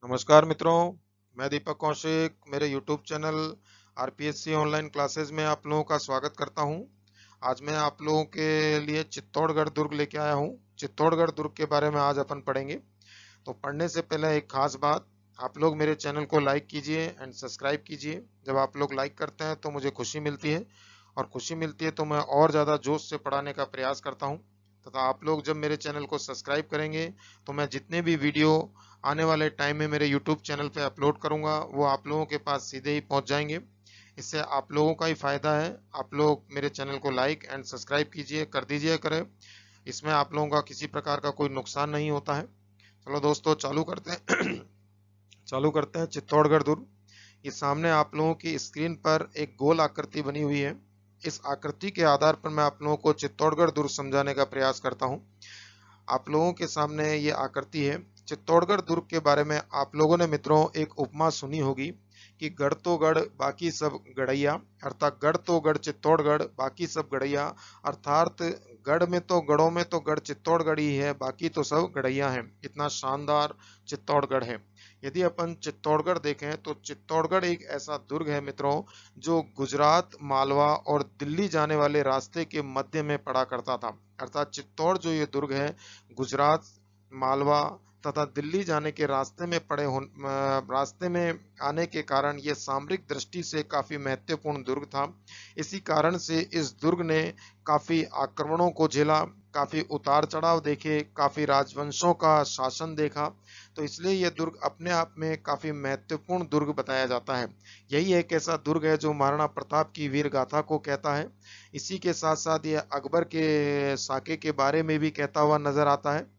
नमस्कार मित्रों, मैं दीपक कौशिक मेरे YouTube channel RPSC online classes में आप लोगों का स्वागत करता हूं। आज मैं आप लोगों के लिए चित्तौड़गढ़ दुर्ग लेके आया हूं। चित्तौड़गढ़ दुर्ग के बारे में आज अपन पढ़ेंगे। तो पढ़ने से पहले एक खास बात, आप लोग मेरे चैनल को लाइक कीजिए एंड सब्सक्राइब कीजिए। जब आप लोग लाइक करते हैं तो मुझे खुशी मिलती है, और खुशी मिलती है तो मैं और ज़्यादा जोश से पढ़ाने का प्रयास करता हूँ। तथा आप लोग जब मेरे चैनल को सब्सक्राइब करेंगे तो मैं जितने भी वीडियो आने वाले टाइम में मेरे यूट्यूब चैनल पे अपलोड करूँगा वो आप लोगों के पास सीधे ही पहुँच जाएंगे। इससे आप लोगों का ही फायदा है। आप लोग मेरे चैनल को लाइक एंड सब्सक्राइब कीजिए, कर दीजिए करें। इसमें आप लोगों का किसी प्रकार का कोई नुकसान नहीं होता है। चलो दोस्तों, चालू करते हैं। चालू करते हैं चित्तौड़गढ़ दुर्ग। ये सामने आप लोगों की स्क्रीन पर एक गोल आकृति बनी हुई है। इस आकृति के आधार पर मैं आप लोगों को चित्तौड़गढ़ दुर्ग समझाने का प्रयास करता हूँ। आप लोगों के सामने ये आकृति है। चित्तौड़गढ़ दुर्ग के बारे में आप लोगों ने मित्रों एक उपमा सुनी होगी कि गढ़ तो गढ़ बाकी सब गड़ैया, अर्थात गढ़ तो गढ़ चित्तौड़गढ़ बाकी सब गड़ैया, अर्थात गढ़ में तो गढ़ों में तो गढ़ चित्तौड़गढ़ ही है, बाकी तो सब गड़ैया हैं। इतना शानदार चित्तौड़गढ़ है। यदि अपन चित्तौड़गढ़ देखें तो चित्तौड़गढ़ एक ऐसा दुर्ग है मित्रों जो गुजरात, मालवा और दिल्ली जाने वाले रास्ते के मध्य में पड़ा करता था। अर्थात चित्तौड़ जो ये दुर्ग है, गुजरात, मालवा तथा दिल्ली जाने के रास्ते में रास्ते में आने के कारण ये सामरिक दृष्टि से काफी महत्वपूर्ण दुर्ग था। इसी कारण से इस दुर्ग ने काफी आक्रमणों को झेला, काफी उतार चढ़ाव देखे, काफी राजवंशों का शासन देखा। तो इसलिए यह दुर्ग अपने आप में काफी महत्वपूर्ण दुर्ग बताया जाता है। यही एक ऐसा दुर्ग है जो महाराणा प्रताप की वीर गाथा को कहता है। इसी के साथ साथ यह अकबर के साके के बारे में भी कहता हुआ नजर आता है।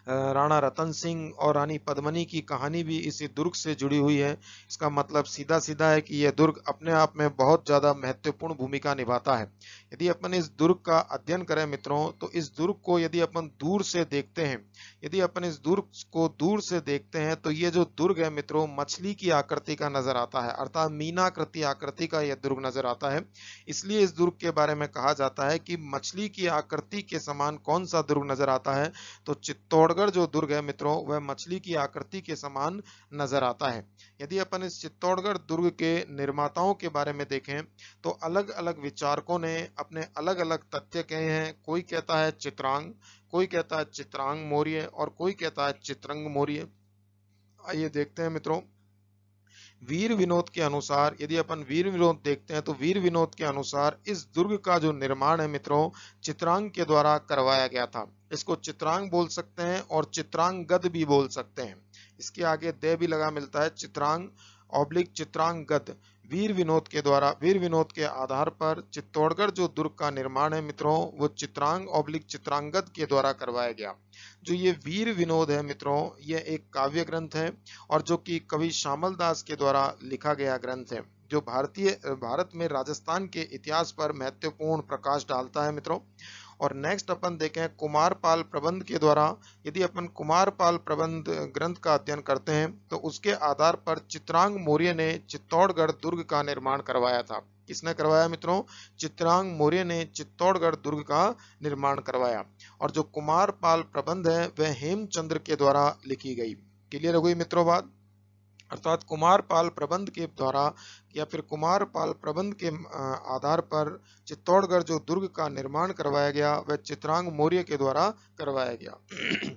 राणा रतन सिंह और रानी पद्मिनी की कहानी भी इसी दुर्ग से जुड़ी हुई है। इसका मतलब सीधा सीधा है कि यह दुर्ग अपने आप में बहुत ज्यादा महत्वपूर्ण भूमिका निभाता है। यदि अपन इस दुर्ग का अध्ययन करें मित्रों, तो इस दुर्ग को यदि अपन दूर से देखते हैं, यदि अपन इस दुर्ग को दूर से देखते हैं तो ये जो दुर्ग है मित्रों मछली की आकृति का नजर आता है, अर्थात मीनाकृति आकृति का यह दुर्ग नजर आता है। इसलिए इस दुर्ग के बारे में कहा जाता है कि मछली की आकृति के समान कौन सा दुर्ग नजर आता है, तो चित्तौड़गढ़ जो दुर्ग है मित्रों वह मछली की आकृति के समान नजर आता है। यदि अपन इस चित्तौड़गढ़ दुर्ग के निर्माताओं के बारे में देखें तो अलग अलग विचारकों ने अपने अलग अलग तथ्य कहे हैं। कोई कहता है चित्रांग, कोई कहता है चित्रांग मौर्य और कोई कहता है चित्रंग मौर्य। आइए देखते हैं मित्रों। वीर विनोद के अनुसार, यदि अपन वीर विनोद देखते हैं तो वीर विनोद के अनुसार इस दुर्ग का जो निर्माण है मित्रों चित्रांग के द्वारा करवाया गया था। इसको चित्रांग बोल सकते हैं और चित्रांगद भी बोल सकते हैं। इसके आगे दे भी लगा मिलता है, चित्रांग ऑब्लिक चित्रांगद। वीर विनोद के द्वारा, वीर विनोद के आधार पर चित्तौड़गढ़ जो दुर्ग का निर्माण है मित्रों वो चित्रांग ऑब्लिक चित्रांगद के द्वारा करवाया गया। जो ये वीर विनोद है मित्रों ये एक काव्य ग्रंथ है और जो कि कवि श्यामल दास के द्वारा लिखा गया ग्रंथ है, जो भारत में राजस्थान के इतिहास पर महत्वपूर्ण प्रकाश डालता है मित्रों। और नेक्स्ट अपन देखें कुमारपाल प्रबंध के द्वारा। यदि अपन कुमारपाल प्रबंध ग्रंथ का अध्ययन करते हैं तो उसके आधार पर चित्रांग मौर्य ने चित्तौड़गढ़ दुर्ग का निर्माण करवाया था। किसने करवाया मित्रों? चित्रांग मौर्य ने चित्तौड़गढ़ दुर्ग का निर्माण करवाया। और जो कुमारपाल प्रबंध है वह हेमचंद्र के द्वारा लिखी गई। क्लियर हो गई मित्रों बात? अर्थात कुमारपाल प्रबंध के द्वारा या फिर कुमारपाल प्रबंध के आधार पर चित्तौड़गढ़ जो दुर्ग का निर्माण करवाया गया वह चित्रांग मौर्य के द्वारा करवाया गया।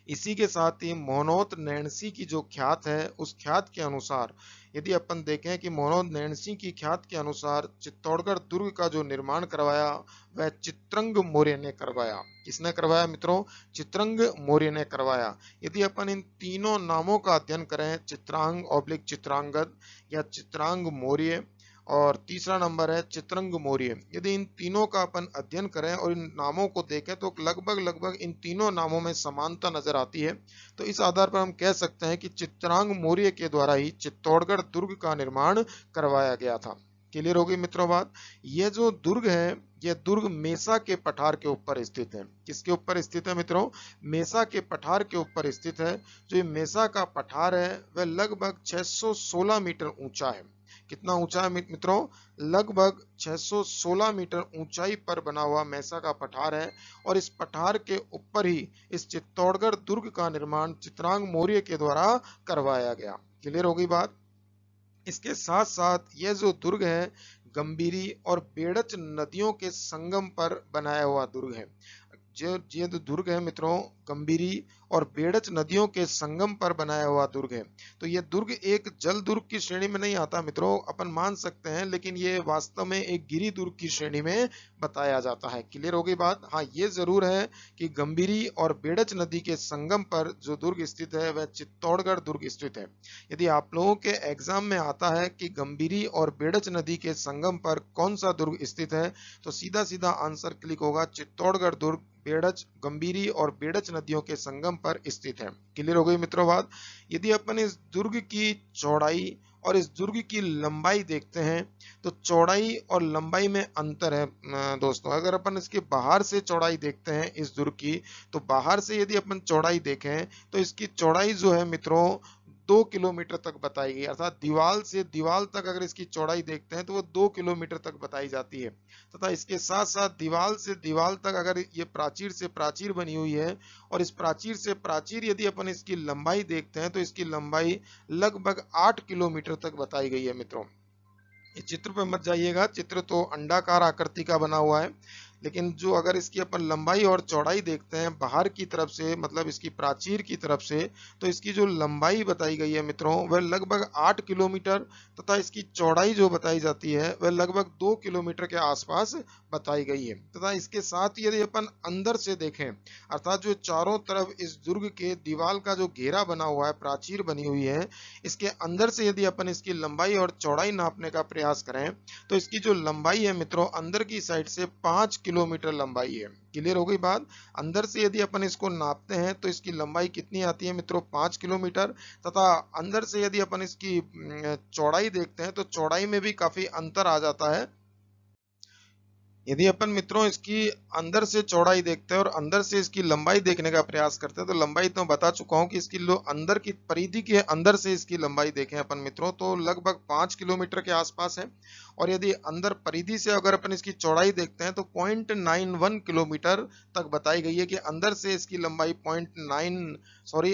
इसी के साथ ही मोहनोद नैणसी की जो ख्यात है उस ख्यात के अनुसार, यदि अपन देखें कि मोहनोद नैणसी की ख्यात के अनुसार चित्तौड़गढ़ दुर्ग का जो निर्माण करवाया वह चित्रंग मौर्य ने करवाया। किसने करवाया मित्रों? चित्रंग मौर्य ने करवाया। यदि अपन इन तीनों नामों का अध्ययन करें, चित्रांग ऑब्लिक चित्रांगद या चित्रांग मौर्य, और तीसरा नंबर है चित्रंग मौर्य, यदि इन तीनों का अपन अध्ययन करें और इन नामों को देखें तो लगभग लगभग इन तीनों नामों में समानता नजर आती है। तो इस आधार पर हम कह सकते हैं कि चित्रांग मौर्य के द्वारा ही चित्तौड़गढ़ दुर्ग का निर्माण करवाया गया था। क्लियर हो गई मित्रों बात? ये जो दुर्ग है यह दुर्ग मेसा के पठार के ऊपर स्थित है। किसके ऊपर स्थित है मित्रों? मेसा के पठार के ऊपर स्थित है। जो ये मेसा का पठार है वह लगभग 616 मीटर ऊंचा है। कितना ऊंचा है मित्रों? लगभग 616 मीटर ऊंचाई पर बना हुआ मैसा का पठार है और इस पठार के ऊपर ही इस चित्तौड़गढ़ दुर्ग का निर्माण चित्रांग मौर्य के द्वारा करवाया गया। क्लियर हो गई बात? इसके साथ साथ यह जो दुर्ग है गंभीरी और बेड़च नदियों के संगम पर बनाया हुआ दुर्ग है। जो ये दुर्ग है मित्रों गंभीरी और बेड़च नदियों के संगम पर बनाया हुआ दुर्ग है। तो ये दुर्ग एक जल दुर्ग की श्रेणी में नहीं आता मित्रों, अपन मान सकते हैं, लेकिन ये वास्तव में एक गिरी दुर्ग की श्रेणी में बताया जाता है। क्लियर हो गई बात? हाँ, ये जरूर है कि गंभीरी और बेड़च नदी के संगम पर जो दुर्ग स्थित है वह चित्तौड़गढ़ दुर्ग स्थित है। यदि आप लोगों के एग्जाम में आता है कि गंभीरी और बेड़च नदी के संगम पर कौन सा दुर्ग स्थित है, तो सीधा सीधा आंसर क्लिक होगा चित्तौड़गढ़ दुर्ग बेड़च गंभीरी और बेड़च नदियों के संगम पर स्थित है। क्लियर हो गई मित्रों बात? यदि अपन इस दुर्ग की चौड़ाई और इस दुर्ग की लंबाई देखते हैं तो चौड़ाई और लंबाई में अंतर है दोस्तों। अगर अपन इसके बाहर से चौड़ाई देखते हैं इस दुर्ग की, तो बाहर से यदि अपन चौड़ाई देखें तो इसकी चौड़ाई जो है मित्रों 2 किलोमीटर तक बताई गई, अर्थात दीवार से दीवार तक अगर इसकी चौड़ाई देखते हैं तो वो 2 किलोमीटर तक बताई जाती है। तथा इसके साथ साथ दीवार से दीवार तक अगर ये प्राचीर से प्राचीर बनी हुई है और इस प्राचीर से प्राचीर यदि अपन इसकी लंबाई देखते हैं तो इसकी लंबाई लगभग 8 किलोमीटर तक बताई गई है मित्रों। इस चित्र पे मत जाइएगा, चित्र तो अंडाकार आकृति का बना हुआ है, लेकिन जो अगर इसकी अपन लंबाई और चौड़ाई देखते हैं बाहर की तरफ से, मतलब इसकी प्राचीर की तरफ से, तो इसकी जो लंबाई बताई गई है मित्रों वह लगभग 8 किलोमीटर तथा इसकी चौड़ाई जो बताई जाती है वह लगभग 2 किलोमीटर के आसपास बताई गई है। तथा इसके साथ यदि अपन अंदर से देखें, अर्थात जो चारों तरफ इस दुर्ग के दीवार का जो घेरा बना हुआ है, प्राचीर बनी हुई है, इसके अंदर से यदि अपन इसकी लंबाई और चौड़ाई नापने का प्रयास करें तो इसकी जो लंबाई है मित्रों अंदर की साइड से 5 किलोमीटर लंबाई है। क्लियर हो गई बात? अंदर से यदि अपन इसको नापते हैं तो इसकी लंबाई कितनी आती है मित्रों? 5 किलोमीटर। तथा अंदर से यदि अपन इसकी चौड़ाई देखते हैं तो चौड़ाई में भी काफी अंतर आ जाता है। यदि अपन मित्रों इसकी अंदर से चौड़ाई देखते हैं और अंदर से इसकी लंबाई देखने का प्रयास करते हैं तो लंबाई तो बता चुका हूं कि इसकी अंदर की परिधि के अंदर से इसकी लंबाई देखें अपन मित्रों तो लगभग 5 किलोमीटर के आसपास है। और यदि अंदर परिधि से अगर अपन इसकी चौड़ाई देखते हैं तो 0.91 किलोमीटर तक बताई गई है कि अंदर से इसकी लंबाई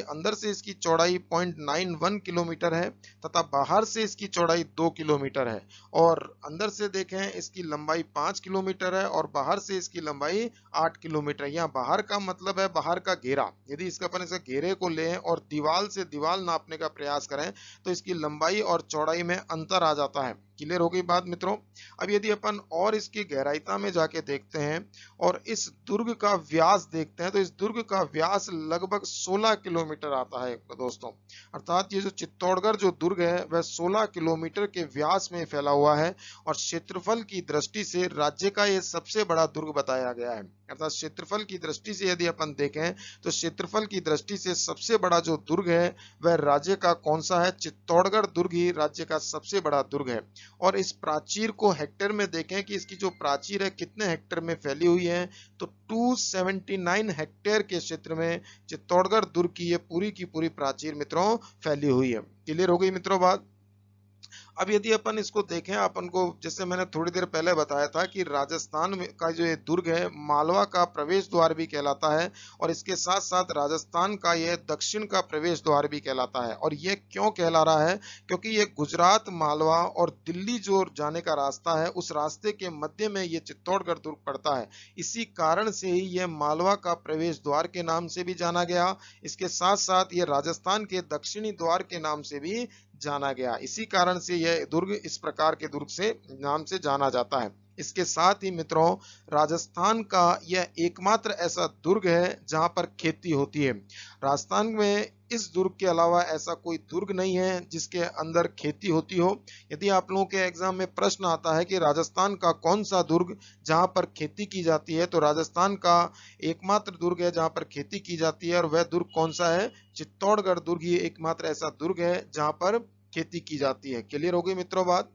अंदर से इसकी चौड़ाई 0.91 किलोमीटर है तथा बाहर से इसकी चौड़ाई 2 किलोमीटर है। और अंदर से देखें इसकी लंबाई 5 किलोमीटर है और बाहर से इसकी लंबाई 8 किलोमीटर। यहाँ बाहर का मतलब है बाहर का घेरा। यदि इसका अपन इस घेरे को लें और दीवार से दीवार नापने का प्रयास करें तो इसकी लंबाई और चौड़ाई में अंतर आ जाता है। क्लियर हो गई बात मित्रों? अब यदि अपन और इसकी गहराईता में जाके देखते हैं और इस दुर्ग का व्यास देखते हैं तो इस दुर्ग का व्यास लगभग 16 किलोमीटर आता है दोस्तों। अर्थात ये जो चित्तौड़गढ़ जो दुर्ग है वह 16 किलोमीटर के व्यास में फैला हुआ है और क्षेत्रफल की दृष्टि से राज्य का ये सबसे बड़ा दुर्ग बताया गया है। अर्थात क्षेत्रफल की दृष्टि से यदि अपन देखें तो क्षेत्रफल की दृष्टि से सबसे बड़ा जो दुर्ग है वह राज्य का कौन सा है? चित्तौड़गढ़ दुर्ग ही राज्य का सबसे बड़ा दुर्ग है। और इस प्राचीर को हेक्टेयर में देखें कि इसकी जो प्राचीर है कितने हेक्टेयर में फैली हुई है, तो 279 हेक्टेयर के क्षेत्र में चित्तौड़गढ़ दुर्ग की ये पूरी की पूरी प्राचीर मित्रों फैली हुई है। क्लियर हो गई मित्रों बात? अब यदि अपन इसको देखें, अपन को जैसे मैंने थोड़ी देर पहले बताया था कि राजस्थान का जो ये दुर्ग है मालवा का प्रवेश द्वार भी कहलाता है और इसके साथ साथ राजस्थान का ये दक्षिण का प्रवेश द्वार भी कहलाता है। और ये क्यों कहला रहा है? क्योंकि ये गुजरात, मालवा और दिल्ली जो जाने का रास्ता है उस रास्ते के मध्य में ये चित्तौड़गढ़ दुर्ग पड़ता है। इसी कारण से ही ये मालवा का प्रवेश द्वार के नाम से भी जाना गया। इसके साथ साथ ये राजस्थान के दक्षिणी द्वार के नाम से भी जाना गया। इसी कारण से यह दुर्ग इस प्रकार के दुर्ग से नाम से जाना जाता है। इसके साथ ही मित्रों राजस्थान का यह एकमात्र ऐसा दुर्ग है जहां पर खेती होती है। राजस्थान में इस दुर्ग के अलावा ऐसा कोई दुर्ग नहीं है जिसके अंदर खेती होती हो। यदि आप लोगों के एग्जाम में प्रश्न आता है कि राजस्थान का कौन सा दुर्ग जहां पर खेती की जाती है, तो राजस्थान का एकमात्र दुर्ग है जहां पर खेती की जाती है और वह दुर्ग कौन सा है? चित्तौड़गढ़ दुर्ग ही एकमात्र ऐसा दुर्ग है जहां पर खेती की जाती है। क्लियर हो गई मित्रों बात?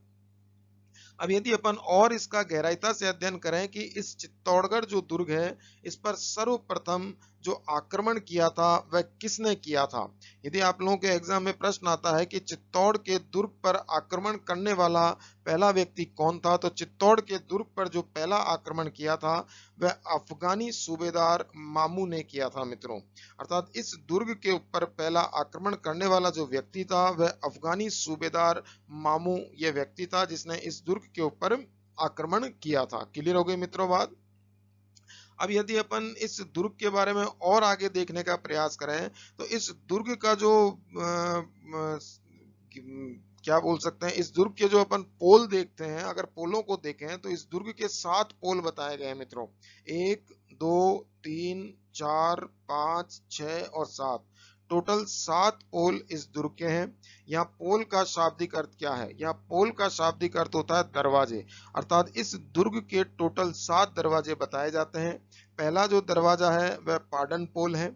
अब यदि अपन और इसका गहराईता से अध्ययन करें कि इस चित्तौड़गढ़ जो दुर्ग है इस पर सर्वप्रथम जो आक्रमण किया था वह किसने किया था। यदि आप लोगों के एग्जाम में प्रश्न आता है कि चित्तौड़ के दुर्ग पर आक्रमण करने वाला पहला व्यक्ति कौन था, तो चित्तौड़ के दुर्ग पर जो पहला आक्रमण किया था वह अफगानी सूबेदार मामू ने किया था मित्रों। अर्थात इस दुर्ग के ऊपर पहला आक्रमण करने वाला जो व्यक्ति था वह अफगानी सूबेदार मामू ये व्यक्ति था जिसने इस दुर्ग के ऊपर आक्रमण किया था। क्लियर हो गई मित्रों बात। अब यदि अपन इस दुर्ग के बारे में और आगे देखने का प्रयास करें तो इस दुर्ग का जो क्या बोल सकते हैं, इस दुर्ग के जो अपन पोल देखते हैं, अगर पोलों को देखें तो इस दुर्ग के 7 पोल बताए गए हैं मित्रों। 1 2 3 4 5 6 और 7, टोटल 7 पोल इस दुर्ग के हैं। यहाँ पोल का शाब्दिक अर्थ क्या है, यहाँ पोल का शाब्दिक अर्थ होता है दरवाजे। अर्थात इस दुर्ग के टोटल 7 दरवाजे बताए जाते हैं। पहला जो दरवाजा है वह पाडन पोल है,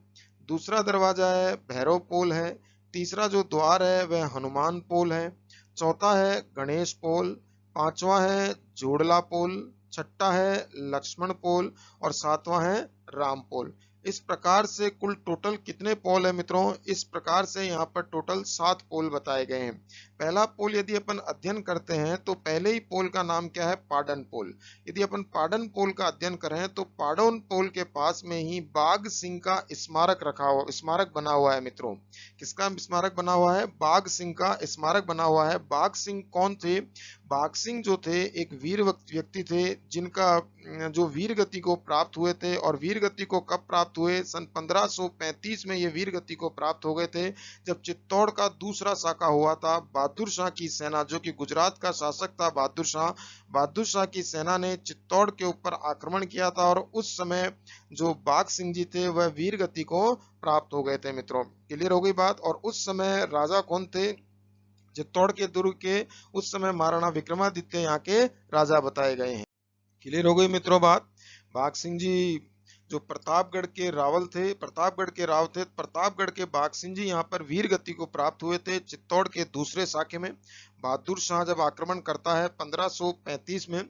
दूसरा दरवाजा है भैरव पोल है, तीसरा जो द्वार है वह हनुमान पोल है, चौथा है गणेश पोल, पांचवा है जोड़ला पोल, छठा है लक्ष्मण पोल और सातवां है राम पोल। इस प्रकार से कुल टोटल कितने पोल है मित्रों, इस प्रकार से यहाँ पर टोटल 7 पोल बताए गए हैं। पहला पोल यदि अपन अध्ययन करते हैं तो पहले ही पोल का नाम क्या है, पाडन पोल। यदि अपन पाडन पोल का अध्ययन करें तो पाडन पोल के पास में ही बाघ सिंह का स्मारक बना हुआ है मित्रों। किसका स्मारक बना हुआ है, बाघ सिंह का स्मारक बना हुआ है। बाघ सिंह कौन थे, बाघ सिंह जो थे एक वीर व्यक्ति थे जिनका जो वीर गति को प्राप्त हुए थे। और वीर गति को कब प्राप्त हुए, सन 1535 में ये वीर गति को प्राप्त हो गए थे जब चित्तौड़ का दूसरा साका हुआ था। बहादुर शाह की सेना, जो कि गुजरात का शासक था बहादुर शाह की सेना ने चित्तौड़ के ऊपर आक्रमण किया था और उस समय जो बाघ सिंह जी थे वह वीर गति को प्राप्त हो गए थे मित्रों। क्लियर हो गई बात। और उस समय राजा कौन थे, चित्तौड़ के दुर्ग के उस समय महाराणा विक्रमादित्य यहाँ के राजा बताए गए हैं। क्लियर हो गई मित्रों बात। बाघ सिंह जी जो प्रतापगढ़ के बाघ सिंह जी यहाँ पर वीर गति को प्राप्त हुए थे चित्तौड़ के दूसरे साके में। बहादुर शाह जब आक्रमण करता है 1535 में,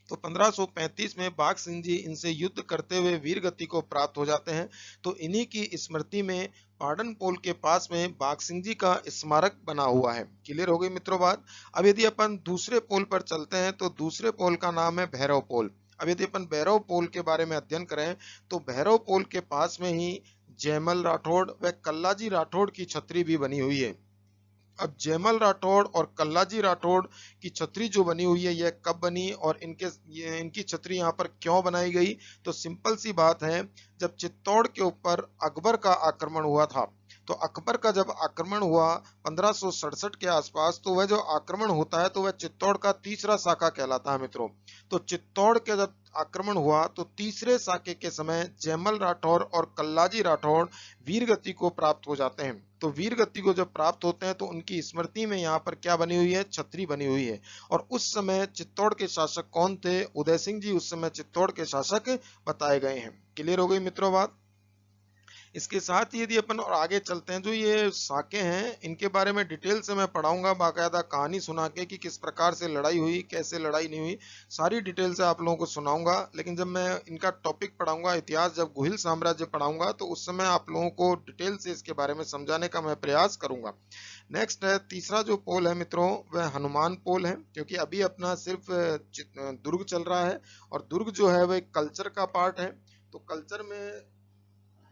तो 1535 में बाघ सिंह जी इनसे युद्ध करते हुए वीर गति को प्राप्त हो जाते हैं। तो इन्हीं की स्मृति में पाडन पोल के पास में बाघ सिंह जी का स्मारक बना हुआ है। क्लियर हो गई मित्रों बात। अब यदि अपन दूसरे पोल पर चलते हैं तो दूसरे पोल का नाम है भैरव पोल। अब यदि अपन भैरव पोल के बारे में अध्ययन करें तो भैरव पोल के पास में ही जयमल राठौड़ व कल्लाजी राठौड़ की छतरी भी बनी हुई है। अब जयमल राठौड़ और कल्लाजी राठौड़ की छतरी जो बनी हुई है यह कब बनी और इनकी छतरी यहाँ पर क्यों बनाई गई, तो सिंपल सी बात है, जब चित्तौड़ के ऊपर अकबर का आक्रमण हुआ था, तो अकबर का जब आक्रमण हुआ 1567 के आसपास, तो वह जो आक्रमण होता है तो वह चित्तौड़ का तीसरा साका कहलाता है मित्रों। तो चित्तौड़ के जब आक्रमण हुआ तो तीसरे साके के समय जयमल राठौर और कल्लाजी राठौड़ वीर गति को प्राप्त हो जाते हैं। तो वीर गति को जब प्राप्त होते हैं तो उनकी स्मृति में यहाँ पर क्या बनी हुई है, छतरी बनी हुई है। और उस समय चित्तौड़ के शासक कौन थे, उदय सिंह जी उस समय चित्तौड़ के शासक बताए गए हैं। क्लियर हो गई मित्रों बात। इसके साथ ही यदि अपन और आगे चलते हैं, जो ये साके हैं इनके बारे में डिटेल से मैं पढ़ाऊंगा, बाकायदा कहानी सुना के कि किस प्रकार से लड़ाई हुई, कैसे लड़ाई नहीं हुई, सारी डिटेल से आप लोगों को सुनाऊंगा। लेकिन जब मैं इनका टॉपिक पढ़ाऊंगा इतिहास, जब गुहिल साम्राज्य पढ़ाऊंगा, तो उस समय आप लोगों को डिटेल से इसके बारे में समझाने का मैं प्रयास करूंगा। नेक्स्ट है तीसरा जो पोल है मित्रों वह हनुमान पोल है, क्योंकि अभी अपना सिर्फ दुर्ग चल रहा है और दुर्ग जो है वह कल्चर का पार्ट है। तो कल्चर में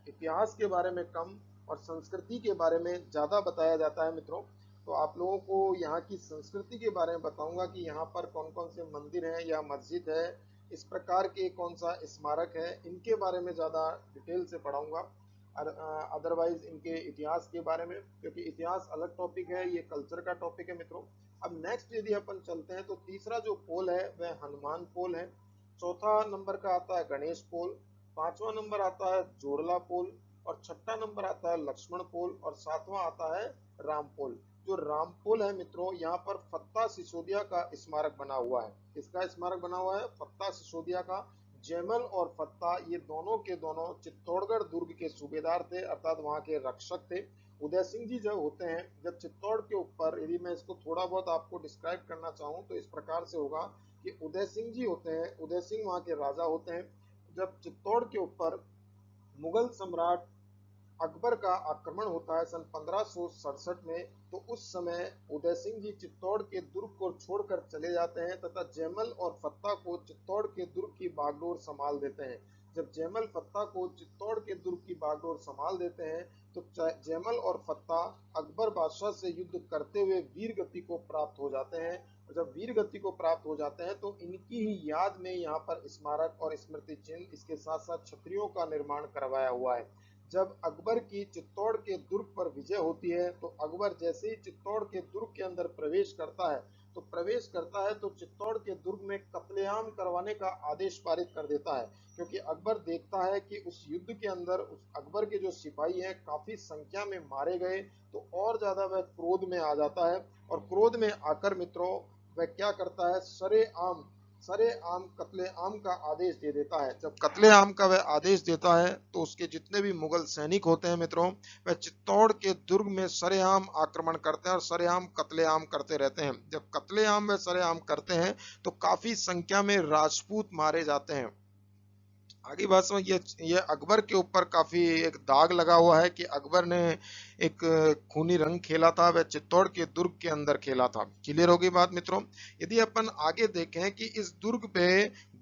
इतिहास के बारे में कम और संस्कृति के बारे में ज्यादा बताया जाता है मित्रों। तो आप लोगों को यहाँ की संस्कृति के बारे में बताऊंगा कि यहाँ पर कौन कौन से मंदिर हैं या मस्जिद है, इस प्रकार के कौन सा स्मारक है, इनके बारे में ज्यादा डिटेल से पढ़ाऊंगा। अदरवाइज इनके इतिहास के बारे में, क्योंकि इतिहास अलग टॉपिक है, ये कल्चर का टॉपिक है मित्रों। अब नेक्स्ट यदि अपन चलते हैं तो तीसरा जो पोल है वह हनुमान पोल है, चौथा नंबर का आता है गणेश पोल, पांचवा नंबर आता है जोड़ला पोल और छठा नंबर आता है लक्ष्मण पोल और सातवां आता है राम पोल। जो राम पोल है मित्रों, यहाँ पर फत्ता सिसोदिया का स्मारक बना हुआ है। किसका स्मारक बना हुआ है, फत्ता सिसोदिया का। जयमल और फत्ता ये दोनों के दोनों चित्तौड़गढ़ दुर्ग के सूबेदार थे, अर्थात वहां के रक्षक थे। उदय सिंह जी जब होते हैं, जब चित्तौड़ के ऊपर, यदि मैं इसको थोड़ा बहुत आपको डिस्क्राइब करना चाहूँ तो इस प्रकार से होगा कि उदय सिंह जी होते हैं, उदय सिंह वहां के राजा होते हैं। जब चित्तौड़ के ऊपर मुगल सम्राट अकबर का आक्रमण होता है सन 1567 में। तो उस समय उदय सिंह जी चित्तौड़ के दुर्ग को छोड़कर चले जाते हैं तथा जयमल और फत्ता को चित्तौड़ के दुर्ग की बागडोर संभाल देते हैं। जब जयमल फत्ता को चित्तौड़ के दुर्ग की बागडोर संभाल देते हैं तो जयमल और फत्ता अकबर बादशाह से युद्ध करते हुए वीर गति को प्राप्त हो जाते हैं। जब वीर गति को प्राप्त हो जाते हैं तो इनकी ही याद में यहाँ पर स्मारक और स्मृति चिन्ह, इसके साथ साथ छतरियों का निर्माण करवाया हुआ है। जब अकबर की चित्तौड़ के दुर्ग पर विजय होती है तो अकबर जैसे ही चित्तौड़ के दुर्ग के अंदर प्रवेश करता है तो चित्तौड़ के दुर्ग में कत्लेआम करवाने का आदेश पारित कर देता है, क्योंकि अकबर देखता है कि उस युद्ध के अंदर उस अकबर के जो सिपाही हैं काफी संख्या में मारे गए, तो और ज्यादा वह क्रोध में आ जाता है। और क्रोध में आकर मित्रों वह क्या करता है, सरेआम कत्लेआम का आदेश दे देता है। जब कत्लेआम का वह आदेश देता है तो उसके जितने भी मुगल सैनिक होते हैं मित्रों, वह चित्तौड़ के दुर्ग में सरेआम आक्रमण करते हैं और सरेआम कत्लेआम करते रहते हैं। जब कत्लेआम व सरेआम करते हैं तो काफी संख्या में राजपूत मारे जाते हैं। आगे बात समझ, ये अकबर के ऊपर काफी एक दाग लगा हुआ है कि अकबर ने एक खूनी रंग खेला था, वह चित्तौड़ के दुर्ग के अंदर खेला था। क्लियर होगी बात मित्रों। यदि अपन आगे देखें कि इस दुर्ग पे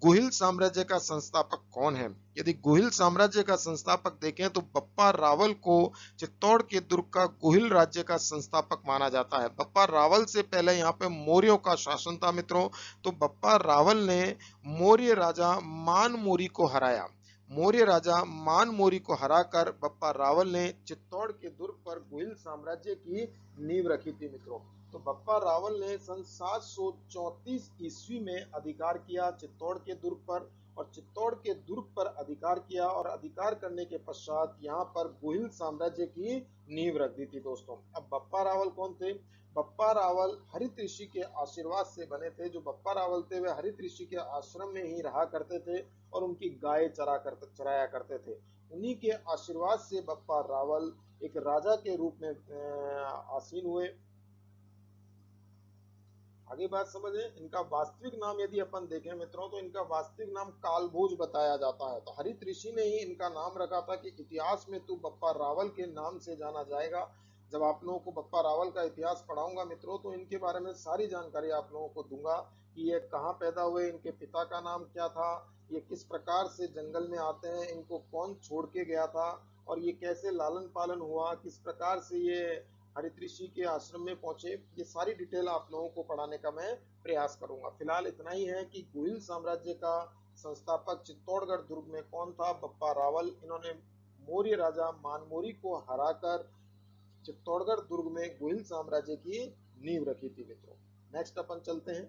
गुहिल साम्राज्य का संस्थापक कौन है, यदि गुहिल साम्राज्य का संस्थापक देखें तो बप्पा रावल को चित्तौड़ के दुर्ग का गुहिल राज्य का संस्थापक माना जाता है। बप्पा रावल से पहले यहाँ पे मौर्यों का शासन था मित्रों। तो बप्पा रावल ने मौर्य राजा मानमोरी को हराया। मौर्य राजा मानमोरी को हराकर बप्पा रावल ने चित्तौड़ के दुर्ग पर गुहिल साम्राज्य की नींव रखी थी मित्रों। तो बप्पा रावल ने सन 734 ईस्वी में अधिकार किया चित्तौड़ के दुर्ग पर, और चित्तौड़ के दुर्ग पर अधिकार किया और अधिकार करने के पश्चात यहाँ पर गुहिल साम्राज्य की नींव रख दी थी दोस्तों। अब बप्पा रावल कौन थे? बप्पा रावल हरित ऋषि के आशीर्वाद से बने थे। जो बप्पा रावल थे वे हरित ऋषि के आश्रम में ही रहा करते थे और उनकी गाय चराया करते थे। उन्हीं के आशीर्वाद से बप्पा रावल एक राजा के रूप में आसीन हुए। आगे बात समझे, इनका वास्तविक नाम यदि अपन देखें मित्रों तो इनका वास्तविक नाम कालभोज बताया जाता है। तो हरित ऋषि ने ही इनका नाम रखा था कि इतिहास में तू बप्पा रावल के नाम से जाना जाएगा। जब आप लोगों को बप्पा रावल का इतिहास पढ़ाऊंगा मित्रों तो इनके बारे में सारी जानकारी आप लोगों को दूंगा कि ये कहाँ पैदा हुए, इनके पिता का नाम क्या था, ये किस प्रकार से जंगल में आते हैं, इनको कौन छोड़ के गया था, और ये कैसे लालन पालन हुआ, किस प्रकार से ये हरित ऋषि के आश्रम में पहुंचे। ये सारी डिटेल आप लोगों को पढ़ाने का मैं प्रयास करूंगा। फिलहाल इतना ही है कि गुहिल साम्राज्य का संस्थापक चित्तौड़गढ़ दुर्ग में कौन था? बप्पा रावल। इन्होंने मौर्य राजा मानमोरी को हराकर चित्तौड़गढ़ दुर्ग में गुहिल साम्राज्य की नींव रखी थी मित्रों। नेक्स्ट अपन चलते हैं।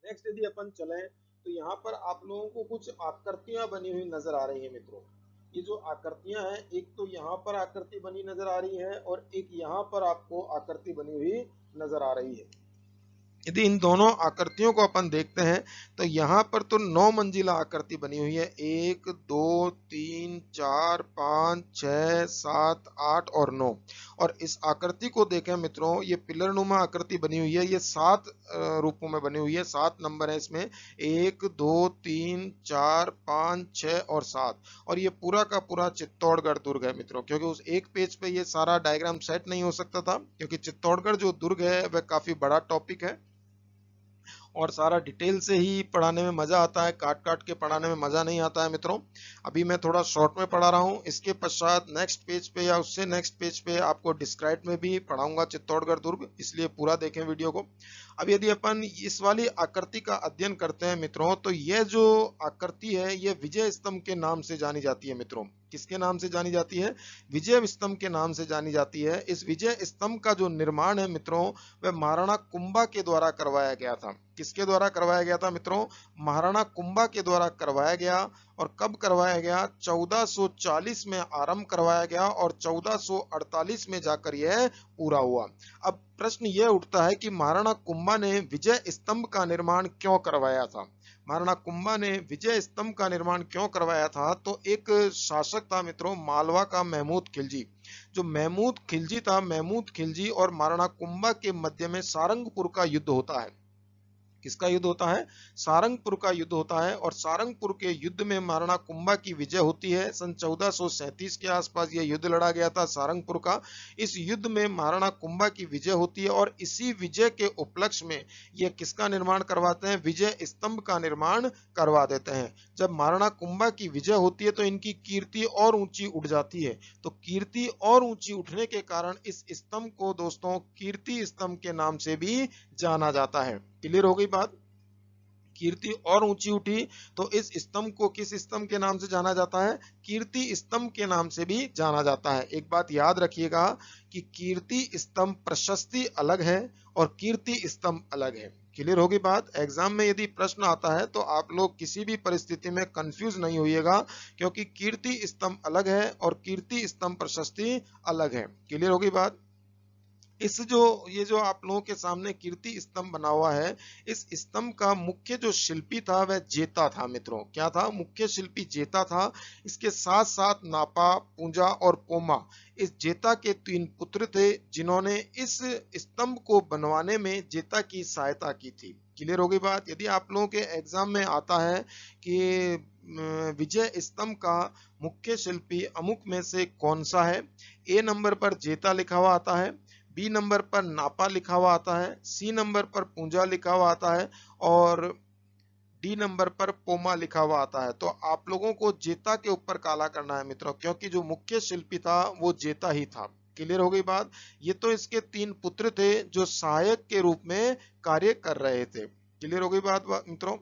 नेक्स्ट यदि अपन चलें तो यहाँ पर आप लोगों को कुछ आकृतियां बनी हुई नजर आ रही है मित्रों। ये जो आकृतियां हैं, एक तो यहाँ पर आकृति बनी नजर आ रही है और एक यहाँ पर आपको आकृति बनी हुई नजर आ रही है। यदि इन दोनों आकृतियों को अपन देखते हैं तो यहाँ पर तो 9 मंजिला आकृति बनी हुई है। 1 2 3 4 5 6 7 8 और 9। और इस आकृति को देखें मित्रों, ये पिलर नुमा आकृति बनी हुई है। ये 7 रूपों में बनी हुई है, 7 नंबर है इसमें, 1 2 3 4 5 6 और 7। और ये पूरा का पूरा चित्तौड़गढ़ दुर्ग है मित्रों। क्योंकि उस एक पेज पे ये सारा डायग्राम सेट नहीं हो सकता था, क्योंकि चित्तौड़गढ़ जो दुर्ग है वह काफी बड़ा टॉपिक है और सारा डिटेल से ही पढ़ाने में मजा आता है, काट काट के पढ़ाने में मजा नहीं आता है मित्रों। अभी मैं थोड़ा शॉर्ट में पढ़ा रहा हूँ। इसके पश्चात नेक्स्ट पेज पे या उससे नेक्स्ट पेज पे आपको डिस्क्राइब में भी पढ़ाऊंगा चित्तौड़गढ़ दुर्ग, इसलिए पूरा देखें वीडियो को। अब यदि अपन इस वाली आकृति का अध्ययन करते हैं मित्रों तो यह जो आकृति है ये विजय स्तंभ के नाम से जानी जाती है मित्रों। किसके नाम से जानी जाती है? विजय स्तंभ के नाम से जानी जाती है। इस विजय स्तंभ का जो निर्माण है मित्रों वह महाराणा कुंभा के द्वारा करवाया गया था। किसके द्वारा करवाया गया था मित्रों? महाराणा कुंभा के द्वारा करवाया गया। और कब करवाया गया? 1440 में आरंभ करवाया गया और 1448 में जाकर यह पूरा हुआ। अब प्रश्न यह उठता है कि महाराणा कुंभा ने विजय स्तंभ का निर्माण क्यों करवाया था? महाराणा कुंभा ने विजय स्तंभ का निर्माण क्यों करवाया था? तो एक शासक था मित्रों मालवा का महमूद खिलजी। जो महमूद खिलजी था, महमूद खिलजी और महाराणा कुंभा के मध्य में सारंगपुर का युद्ध होता है। किसका युद्ध होता है? सारंगपुर का युद्ध होता है। और सारंगपुर के युद्ध में महाराणा कुंभा की विजय होती है। सन 1437 के आसपास यह युद्ध लड़ा गया था सारंगपुर का। इस युद्ध में महाराणा कुंभा की विजय होती है और इसी विजय के उपलक्ष्य में यह किसका निर्माण करवाते हैं? विजय स्तंभ का निर्माण करवा देते हैं। जब महाराणा कुंभा की विजय होती है तो इनकी कीर्ति और ऊंची उठ जाती है। तो कीर्ति और ऊंची उठने के कारण इस स्तंभ को दोस्तों कीर्ति स्तंभ के नाम से भी जाना जाता है। क्लियर हो गई बात? कीर्ति और ऊंची उठी तो इस स्तंभ को किस स्तंभ के नाम से जाना जाता है? कीर्ति स्तंभ के नाम से भी जाना जाता है। एक बात याद रखिएगा कि कीर्ति स्तंभ प्रशस्ति अलग है और कीर्ति स्तंभ अलग है। क्लियर होगी बात? एग्जाम में यदि प्रश्न आता है तो आप लोग किसी भी परिस्थिति में कंफ्यूज नहीं होइएगा, क्योंकि कीर्ति स्तंभ अलग है और कीर्ति स्तंभ प्रशस्ति अलग है। क्लियर होगी बात? ये जो आप लोगों के सामने कीर्ति स्तंभ बना हुआ है, इस स्तंभ का मुख्य जो शिल्पी था वह जेता था मित्रों। क्या था? मुख्य शिल्पी जेता था। इसके साथ साथ नापा, पूंजा और पोमा, इस जेता के 3 पुत्र थे जिन्होंने इस स्तंभ को बनवाने में जेता की सहायता की थी। क्लियर हो गई बात? यदि आप लोगों के एग्जाम में आता है कि विजय स्तंभ का मुख्य शिल्पी अमुक में से कौन सा है, ए नंबर पर जेता लिखा हुआ आता है, बी नंबर पर नापा लिखा हुआ आता है, सी नंबर पर पूंजा लिखा हुआ आता है और डी नंबर पर पोमा लिखा हुआ आता है, तो आप लोगों को जेता के ऊपर काला करना है मित्रों, क्योंकि जो मुख्य शिल्पी था वो जेता ही था। क्लियर हो गई बात? ये तो इसके 3 पुत्र थे जो सहायक के रूप में कार्य कर रहे थे। क्लियर हो गई बात मित्रों?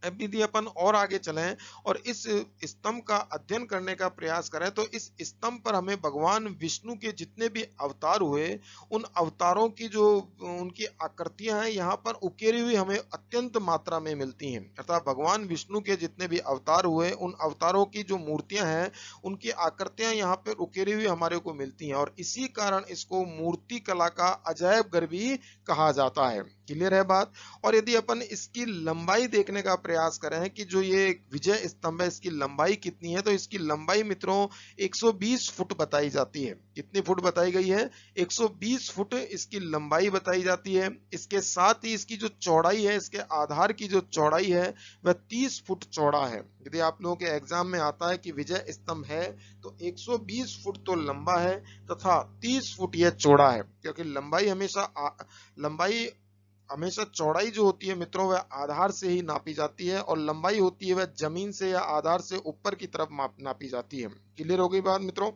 अब यदि अपन और आगे चलें और इस स्तंभ का अध्ययन करने का प्रयास करें तो इस स्तंभ पर हमें भगवान विष्णु के जितने भी अवतार हुए उन अवतारों की जो उनकी आकृतियां हैं यहाँ पर उकेरी हुई हमें अत्यंत मात्रा में मिलती हैं। अर्थात भगवान विष्णु के जितने भी अवतार हुए उन अवतारों की जो मूर्तियां हैं उनकी आकृतियां यहाँ पर उकेरी हुई हमारे को मिलती हैं और इसी कारण इसको मूर्ति कला का अजायब घर भी कहा जाता है। क्लियर है बात? और यदि अपन इसकी लंबाई देखने का प्रयास करें कि जो ये विजय स्तंभ है इसकी लंबाई कितनी है, तो इसकी लंबाई मित्रों 120 फुट बताई जाती है। कितनी फुट बताई गई है? 120 फुट इसकी लंबाई बताई जाती है। इसके साथ ही इसकी जो चौड़ाई है, इसके आधार की जो चौड़ाई है वह 30 फुट चौड़ा है। यदि आप लोगों के एग्जाम में आता है कि विजय स्तंभ है तो 120 फुट तो लंबा है तथा 30 फुट यह चौड़ा है, क्योंकि लंबाई हमेशा चौड़ाई जो होती है मित्रों वह आधार से ही नापी जाती है और लंबाई होती है वह जमीन से या आधार से ऊपर की तरफ नापी जाती है। क्लियर हो गई बात मित्रों?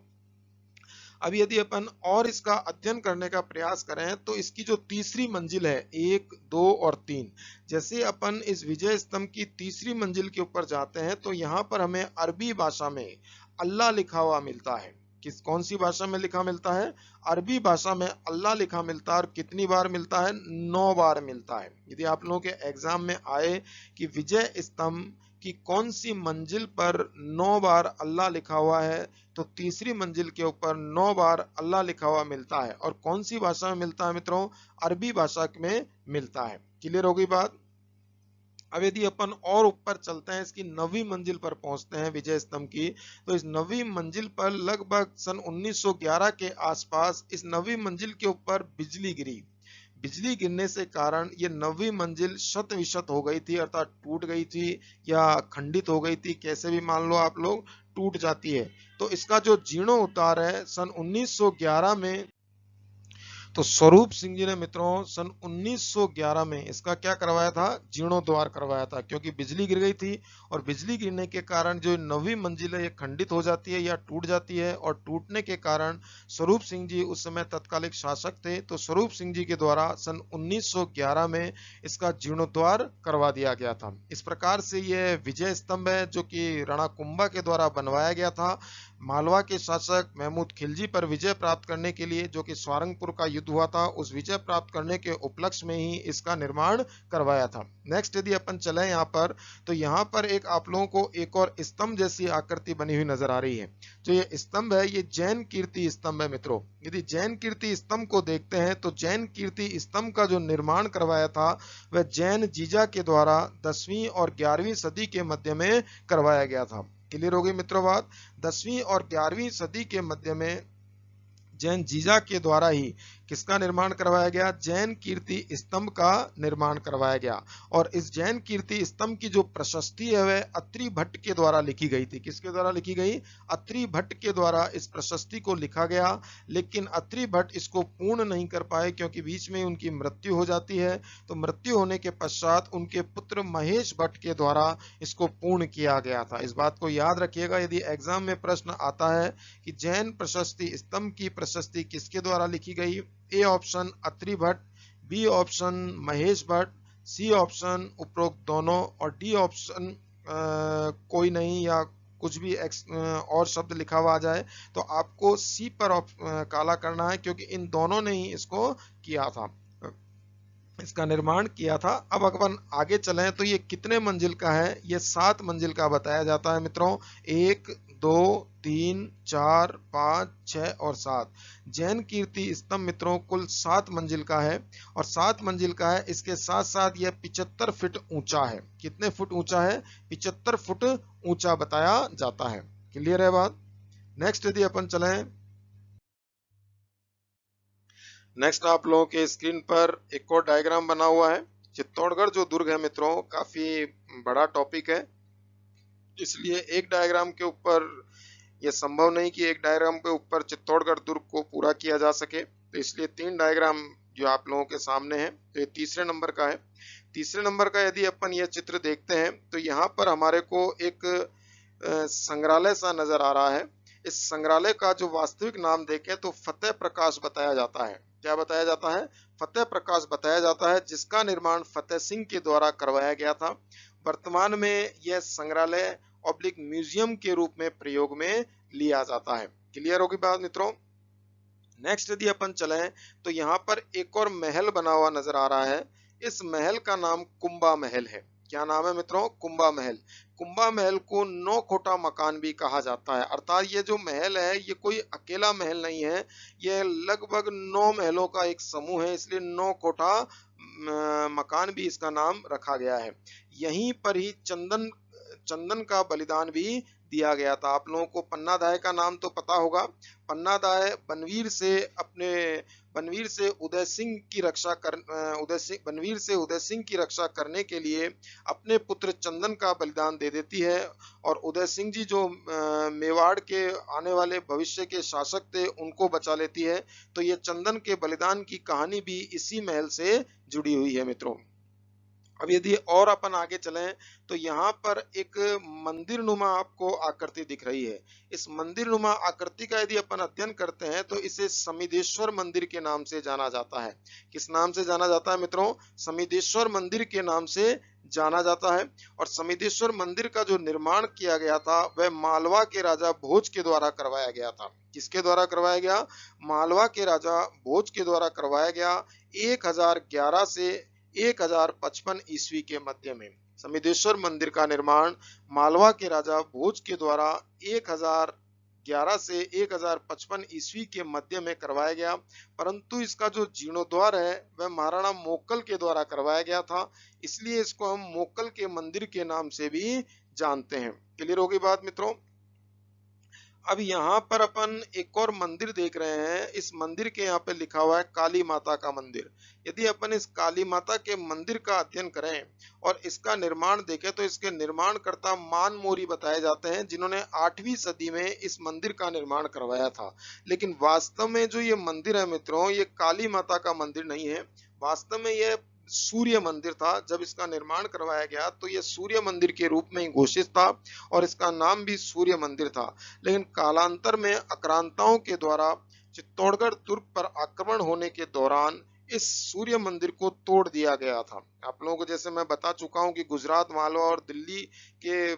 अब यदि अपन और इसका अध्ययन करने का प्रयास करें तो इसकी जो तीसरी मंजिल है 1, 2 और 3, जैसे अपन इस विजय स्तंभ की तीसरी मंजिल के ऊपर जाते हैं तो यहाँ पर हमें अरबी भाषा में अल्लाह लिखा हुआ मिलता है। कौन सी भाषा में लिखा मिलता है? अरबी भाषा में अल्लाह लिखा मिलता है। और कितनी बार मिलता है? 9 बार मिलता है। यदि आप लोगों के एग्जाम में आए कि विजय स्तंभ की कौन सी मंजिल पर 9 बार अल्लाह लिखा हुआ है, तो तीसरी मंजिल के ऊपर 9 बार अल्लाह लिखा हुआ मिलता है। और कौन सी भाषा में मिलता है मित्रों? अरबी भाषा में मिलता है। क्लियर हो गई बात? अब यदि अपन और ऊपर चलते हैं, इसकी 9वीं मंजिल पर पहुंचते हैं विजय स्तंभ की, तो इस 9वीं मंजिल पर लगभग सन 1911 के आसपास इस 9वीं मंजिल के ऊपर बिजली गिरी। बिजली गिरने से कारण ये 9वीं मंजिल शत विशत हो गई थी, अर्थात टूट गई थी या खंडित हो गई थी, कैसे भी मान लो आप लोग, टूट जाती है। तो इसका जो जीर्णोद्धार है सन 1911 में, तो स्वरूप सिंह जी ने मित्रों सन 1911 में इसका क्या करवाया था? जीर्णोद्धार करवाया था, क्योंकि बिजली गिर गई थी और बिजली गिरने के कारण जो 9वीं मंजिल है ये खंडित हो जाती है या टूट जाती है। और टूटने के कारण स्वरूप सिंह जी उस समय तत्कालिक शासक थे, तो स्वरूप सिंह जी के द्वारा सन 1911 में इसका जीर्णोद्धार करवा दिया गया था। इस प्रकार से यह विजय स्तंभ है जो कि राणा कुंभा के द्वारा बनवाया गया था। मालवा के शासक महमूद खिलजी पर विजय प्राप्त करने के लिए, जो कि सारंगपुर का युद्ध हुआ था, उस विजय प्राप्त करने के उपलक्ष्य में ही इसका निर्माण करवाया था। नेक्स्ट यदि अपन चले यहाँ पर, तो यहाँ पर एक आप लोगों को एक और स्तंभ जैसी आकृति बनी हुई नजर आ रही है। जो ये स्तंभ है ये जैन कीर्ति स्तंभ है मित्रों। यदि जैन कीर्ति स्तंभ को देखते हैं तो जैन कीर्ति स्तंभ का जो निर्माण करवाया था वह जैन जीजा के द्वारा 10वीं और 11वीं सदी के मध्य में करवाया गया था। क्लियर हो गई मित्रों बात? 10वीं और 11वीं सदी के मध्य में जैन जीजा के द्वारा ही किसका निर्माण करवाया गया? जैन कीर्ति स्तंभ का निर्माण करवाया गया। और इस जैन कीर्ति स्तंभ की जो प्रशस्ति है वह अत्रि भट्ट के द्वारा लिखी गई थी। किसके द्वारा लिखी गई? अत्रि भट्ट के द्वारा इस प्रशस्ति को लिखा गया, लेकिन अत्रि भट्ट इसको पूर्ण नहीं कर पाए क्योंकि बीच में उनकी मृत्यु हो जाती है। तो मृत्यु होने के पश्चात उनके पुत्र महेश भट्ट के द्वारा इसको पूर्ण किया गया था। इस बात को याद रखिएगा, यदि एग्जाम में प्रश्न आता है कि जैन प्रशस्ति स्तंभ की प्रशस्ति किसके द्वारा लिखी गई? A option Atri Bhatt, B option Mahesh Bhatt, C option उपरोक्त दोनों, और डी ऑप्शन कोई नहीं या कुछ भी और शब्द लिखा हुआ आ जाए तो आपको सी पर काला करना है, क्योंकि इन दोनों ने ही इसको किया था, इसका निर्माण किया था। अब अपन आगे चलें तो ये कितने मंजिल का है? ये 7 मंजिल का बताया जाता है मित्रों। 1, 2, 3, 4, 5, 6 और 7। जैन कीर्ति स्तंभ मित्रों कुल 7 मंजिल का है, और 7 मंजिल का है। इसके साथ साथ यह 75 फुट ऊंचा है। कितने फुट ऊंचा है? 75 फुट ऊंचा बताया जाता है। क्लियर है बात? नेक्स्ट यदि अपन चलें, नेक्स्ट आप लोगों के स्क्रीन पर एक और डायग्राम बना हुआ है। चित्तौड़गढ़ जो दुर्ग है मित्रों काफी बड़ा टॉपिक है, इसलिए एक डायग्राम के ऊपर यह संभव नहीं कि एक डायग्राम के ऊपर चित्तौड़गढ़ दुर्ग को पूरा किया जा सके, तो इसलिए 3 डायग्राम जो आप लोगों के सामने है। तो ये तीसरे नंबर का है। तीसरे नंबर का यदि अपन यह चित्र देखते हैं तो यहाँ पर हमारे को एक संग्रहालय सा नजर आ रहा है। इस संग्रहालय का जो वास्तविक नाम देखें तो फतेह प्रकाश बताया जाता है। क्या बताया जाता है? फतेह प्रकाश बताया जाता है, जिसका निर्माण फतेह सिंह के द्वारा करवाया गया था। वर्तमान में यह संग्रहालय ऑब्लिक म्यूजियम के रूप में प्रयोग में लिया जाता है। क्लियर होगी बात मित्रों? नेक्स्ट यदि अपन चलें तो यहाँ पर एक और महल बना हुआ नजर आ रहा है। इस महल का नाम कुंभा महल है। क्या नाम है मित्रों? कुंभा महल। कुंभा महल को 9 कोठा मकान भी कहा जाता है, अर्थात ये जो महल है ये कोई अकेला महल नहीं है, ये लगभग 9 महलों का एक समूह है, इसलिए 9 कोठा मकान भी इसका नाम रखा गया है। यहीं पर ही चंदन का बलिदान भी दिया गया था। आप लोगों को पन्नादाय का नाम तो पता होगा। पन्नादाय बनवीर से उदय सिंह की रक्षा करने के लिए अपने पुत्र चंदन का बलिदान दे देती है, और उदय सिंह जी जो मेवाड़ के आने वाले भविष्य के शासक थे उनको बचा लेती है। तो ये चंदन के बलिदान की कहानी भी इसी महल से जुड़ी हुई है मित्रों। अब यदि और अपन आगे चलें तो यहाँ पर एक मंदिर नुमा आपको आकृति दिख रही है। इस मंदिर नुमा आकृति का यदि अपन अध्ययन करते हैं तो इसे समिदेश्वर मंदिर के नाम से जाना जाता है। किस नाम से जाना जाता है मित्रों? समिदेश्वर मंदिर के नाम से जाना जाता है। और समिदेश्वर मंदिर का जो निर्माण किया गया था वह मालवा के राजा भोज के द्वारा करवाया गया था। किसके द्वारा करवाया गया? मालवा के राजा भोज के द्वारा करवाया गया 1011 से 1055 ईस्वी के मध्य में। समिदेश्वर मंदिर का निर्माण मालवा के राजा भोज के द्वारा 1011 से 1055 ईस्वी के मध्य में करवाया गया, परंतु इसका जो जीर्णोद्धार है वह महाराणा मोक्कल के द्वारा करवाया गया था, इसलिए इसको हम मोक्कल के मंदिर के नाम से भी जानते हैं। क्लियर होगी बात मित्रों? अब यहाँ पर अपन एक और मंदिर देख रहे हैं। इस मंदिर के यहाँ पे लिखा हुआ है काली माता का मंदिर। यदि अपन इस काली माता के मंदिर का अध्ययन करें और इसका निर्माण देखें तो इसके निर्माणकर्ता मानमोरी बताए जाते हैं, जिन्होंने 8वीं सदी में इस मंदिर का निर्माण करवाया था। लेकिन वास्तव में जो ये मंदिर है मित्रों, ये काली माता का मंदिर नहीं है, वास्तव में यह सूर्य मंदिर था। जब इसका निर्माण करवाया गया तो यह सूर्य मंदिर के रूप में ही घोषित था और इसका नाम भी सूर्य मंदिर था। लेकिन कालांतर में आक्रांताओं के द्वारा चित्तौड़गढ़ दुर्ग पर आक्रमण होने के दौरान इस सूर्य मंदिर को तोड़ दिया गया था। आप लोगों को जैसे मैं बता चुका हूं कि गुजरात, मालवा और दिल्ली के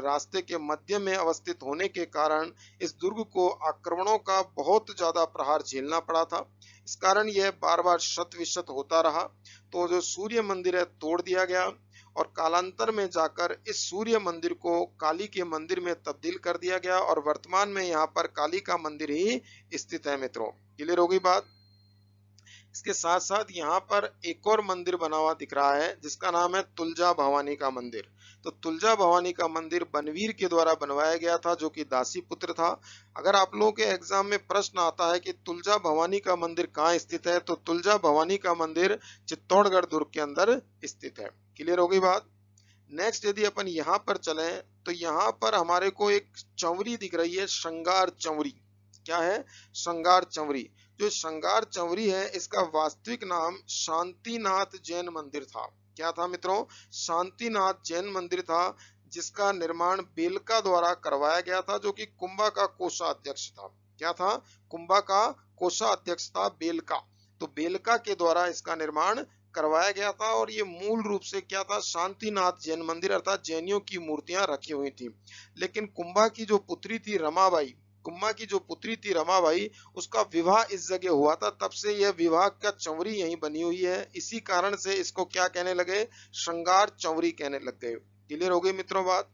रास्ते के मध्य में अवस्थित होने के कारण इस दुर्ग को आक्रमणों का बहुत ज्यादा प्रहार झेलना पड़ा था। इस कारण यह बार बार शत विशत होता रहा। तो जो सूर्य मंदिर है तोड़ दिया गया और कालांतर में जाकर इस सूर्य मंदिर को काली के मंदिर में तब्दील कर दिया गया, और वर्तमान में यहाँ पर काली का मंदिर ही स्थित है मित्रों। क्लियर हो गई बात? इसके साथ साथ यहाँ पर एक और मंदिर बना हुआ दिख रहा है जिसका नाम है तुलजा भवानी का मंदिर। तो तुलजा भवानी का मंदिर बनवीर के द्वारा बनवाया गया था, जो कि दासी पुत्र था। अगर आप लोगों के एग्जाम में प्रश्न आता है कि तुलजा भवानी का मंदिर कहाँ स्थित है, तो तुलजा भवानी का मंदिर चित्तौड़गढ़ दुर्ग के अंदर स्थित है। क्लियर हो गई बात। नेक्स्ट यदि अपन यहाँ पर चलें तो यहाँ पर हमारे को एक चंवरी दिख रही है, श्रृंगार चंवरी। क्या है? श्रृंगार चंवरी। जो श्रृंगार चंवरी है इसका वास्तविक नाम शांतिनाथ जैन मंदिर था। क्या था मित्रों? शांतिनाथ जैन मंदिर था, जिसका निर्माण बेलका द्वारा करवाया गया था, जो कि कुंभा का कोषाध्यक्ष था। क्या था? कुंभा का कोषाध्यक्ष था बेलका। तो बेलका के द्वारा इसका निर्माण करवाया गया था और ये मूल रूप से क्या था? शांतिनाथ जैन मंदिर अर्थात जैनियों की मूर्तियां रखी हुई थी। लेकिन कुंभा की जो पुत्री थी रमाबाई, कुंभा की जो पुत्री थी रमाबाई, उसका विवाह इस जगह हुआ था, तब से यह विवाह का चंवरी यहीं बनी हुई है। इसी कारण से इसको क्या कहने लगे? श्रृंगार चंवरी कहने लग गए। क्लियर हो गई मित्रों बात।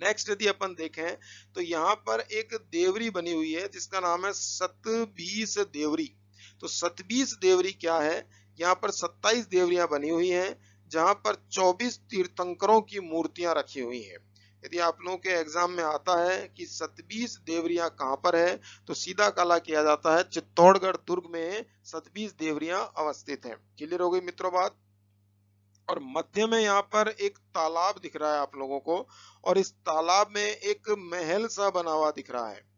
नेक्स्ट यदि अपन देखें तो यहाँ पर एक देवरी बनी हुई है जिसका नाम है सतबीस देवरी। तो सतबीस देवरी क्या है? यहाँ पर 27 देवरियां बनी हुई हैं, जहां पर 24 तीर्थंकरों की मूर्तियां रखी हुई हैं। यदि आप लोगों के एग्जाम में आता है कि 27 देवरियां कहां पर है, तो सीधा काला किया जाता है चित्तौड़गढ़ दुर्ग में 27 देवरियां अवस्थित हैं। क्लियर हो गई मित्रों बात। और मध्य में यहाँ पर एक तालाब दिख रहा है आप लोगों को, और इस तालाब में एक महल सा बना हुआ दिख रहा है।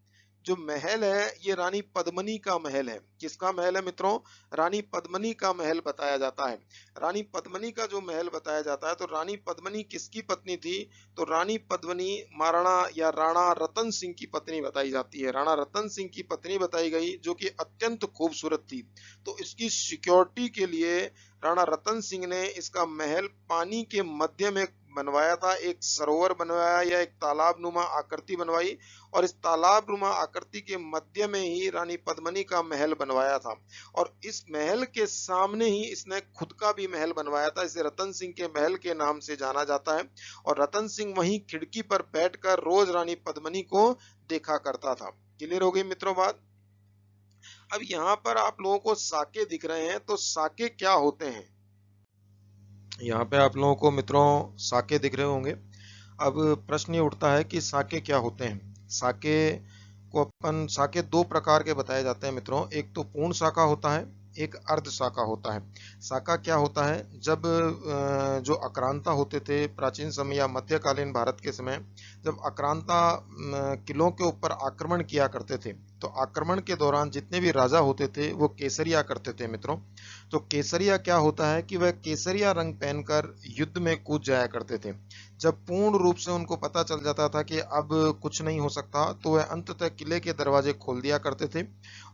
जो महल है ये रानी पद्मनी का महल है। किसका महल है मित्रों? रानी पद्मनी का महल बताया जाता है। रानी पद्मनी का जो महल बताया जाता है, तो रानी पद्मनी किसकी पत्नी थी? तो रानी पद्मनी महाराणा या राणा रतन सिंह की पत्नी बताई जाती है। राणा रतन सिंह की पत्नी बताई गई, जो कि अत्यंत खूबसूरत थी। तो इसकी सिक्योरिटी के लिए राणा रतन सिंह ने इसका महल पानी के मध्य में बनवाया था। एक सरोवर बनवाया या एक तालाब नुमा आकृति बनवाई, और इस तालाब नुमा आकृति के मध्य में ही रानी पद्मनी का महल बनवाया था। और इस महल के सामने ही इसने खुद का भी महल बनवाया था। इसे रतन सिंह के महल के नाम से जाना जाता है। और रतन सिंह वहीं खिड़की पर बैठकर रोज रानी पद्मनी को देखा करता था। क्लियर हो गई मित्रों बात। अब यहाँ पर आप लोगों को साके दिख रहे हैं, तो साके क्या होते हैं? यहाँ पे आप लोगों को मित्रों साके दिख रहे होंगे। अब प्रश्न ये उठता है कि साके क्या होते हैं। साके दो प्रकार के बताए जाते हैं मित्रों। एक तो पूर्ण शाखा होता है, एक अर्ध शाखा होता है। शाखा क्या होता है? जब जो आक्रांता होते थे प्राचीन समय या मध्यकालीन भारत के समय, जब आक्रांता किलों के ऊपर आक्रमण किया करते थे, तो आक्रमण के दौरान जितने भी राजा होते थे वो केसरिया करते थे मित्रों। तो केसरिया क्या होता है कि वह केसरिया रंग पहनकर युद्ध में कूद जाया करते थे। जब पूर्ण रूप से उनको पता चल जाता था कि अब कुछ नहीं हो सकता, तो वह अंततः किले के दरवाजे खोल दिया करते थे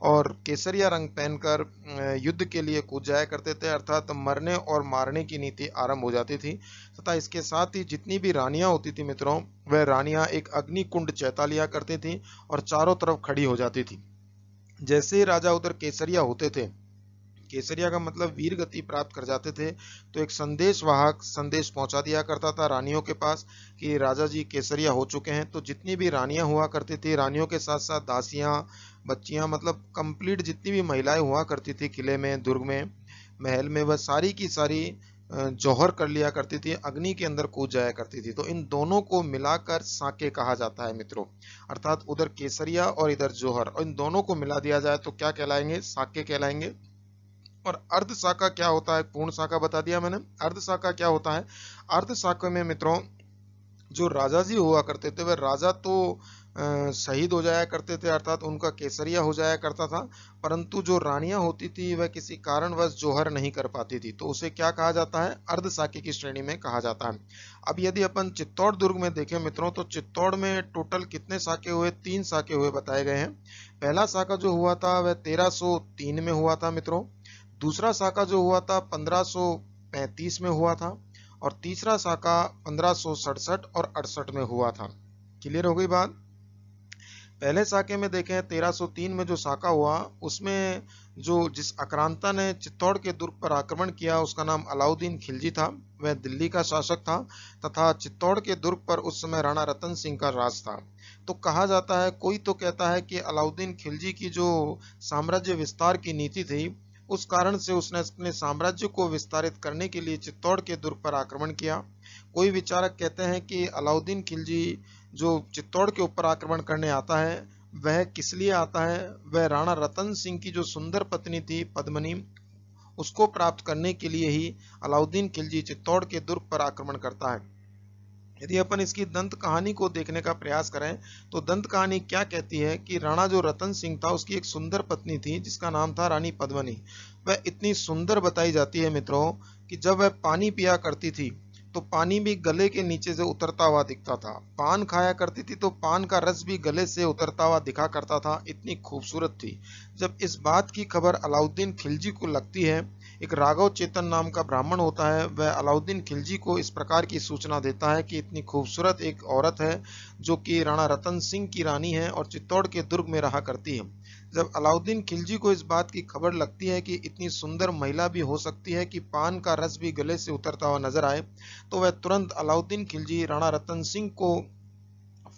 और केसरिया रंग पहनकर युद्ध के लिए कूद जाया करते थे, अर्थात मरने और मारने की नीति आरंभ हो जाती थी। तथा इसके साथ ही जितनी भी रानियां होती थी मित्रों, वह रानियां एक अग्निकुंड चैता लिया करती थी और चारों तरफ खड़ी हो जाती थी। जैसे ही राजा उधर केसरिया होते थे, केसरिया का मतलब वीर गति प्राप्त कर जाते थे, तो एक संदेश वाहक संदेश पहुंचा दिया करता था रानियों के पास कि राजा जी केसरिया हो चुके हैं। तो जितनी भी रानियां हुआ करती थी, रानियों के साथ साथ दासियां, बच्चियां, मतलब कंप्लीट जितनी भी महिलाएं हुआ करती थी किले में, दुर्ग में, महल में, वह सारी की सारी जौहर कर लिया करती थी, अग्नि के अंदर कूद जाया करती थी। तो इन दोनों को मिलाकर साके कहा जाता है मित्रों, अर्थात उधर केसरिया और इधर जौहर, और इन दोनों को मिला दिया जाए तो क्या कहलाएंगे? साके कहलाएंगे। और अर्ध शाखा क्या होता है? पूर्ण शाखा बता दिया मैंने। अर्ध शाखा क्या होता है? अर्ध शाखा में मित्रों जो राजा जी हुआ करते थे, वह राजा तो शहीद हो जाया करते थे, अर्थात उनका केसरिया हो जाया करता था, परंतु जो रानियां होती थी वह किसी कारणवश जौहर नहीं कर पाती थी, तो उसे क्या कहा जाता है? अर्ध शाके की श्रेणी में कहा जाता है। अब यदि अपन चित्तौड़ दुर्ग में देखें मित्रों, तो चित्तौड़ में टोटल कितने शाके हुए? 3 शाके हुए बताए गए हैं। पहला शाखा जो हुआ था वह 1303 में हुआ था मित्रों। दूसरा शाखा जो हुआ था 1535 में हुआ था, और तीसरा शाखा 1567 और 68 में हुआ था। क्लियर हो गई बात। पहले शाखे में देखें 1303 में जो शाखा हुआ, उसमें जिस आक्रांता ने चित्तौड़ के दुर्ग पर आक्रमण किया उसका नाम अलाउद्दीन खिलजी था। वह दिल्ली का शासक था तथा चित्तौड़ के दुर्ग पर उस समय राणा रतन सिंह का राज था। तो कहा जाता है, कोई तो कहता है कि अलाउद्दीन खिलजी की जो साम्राज्य विस्तार की नीति थी उस कारण से उसने अपने साम्राज्य को विस्तारित करने के लिए चित्तौड़ के दुर्ग पर आक्रमण किया। कोई विचारक कहते हैं कि अलाउद्दीन खिलजी जो चित्तौड़ के ऊपर आक्रमण करने आता है वह किस लिए आता है, वह राणा रतन सिंह की जो सुंदर पत्नी थी पद्मनी उसको प्राप्त करने के लिए ही अलाउद्दीन खिलजी चित्तौड़ के दुर्ग पर आक्रमण करता है। यदि अपन इसकी दंत कहानी को देखने का प्रयास करें तो दंत कहानी क्या कहती है कि राणा जो रतन सिंह था उसकी एक सुंदर पत्नी थी जिसका नाम था रानी पद्मनी। वह इतनी सुंदर बताई जाती है मित्रों कि जब वह पानी पिया करती थी तो पानी भी गले के नीचे से उतरता हुआ दिखता था, पान खाया करती थी तो पान का रस भी गले से उतरता हुआ दिखा करता था, इतनी खूबसूरत थी। जब इस बात की खबर अलाउद्दीन खिलजी को लगती है, एक राघव चेतन नाम का ब्राह्मण होता है, वह अलाउद्दीन खिलजी को इस प्रकार की सूचना देता है कि इतनी खूबसूरत एक औरत है जो कि राणा रतन सिंह की रानी है और चित्तौड़ के दुर्ग में रहा करती है। जब अलाउद्दीन खिलजी को इस बात की खबर लगती है कि इतनी सुंदर महिला भी हो सकती है कि पान का रस भी गले से उतरता हुआ नजर आए, तो वह तुरंत अलाउद्दीन खिलजी राणा रतन सिंह को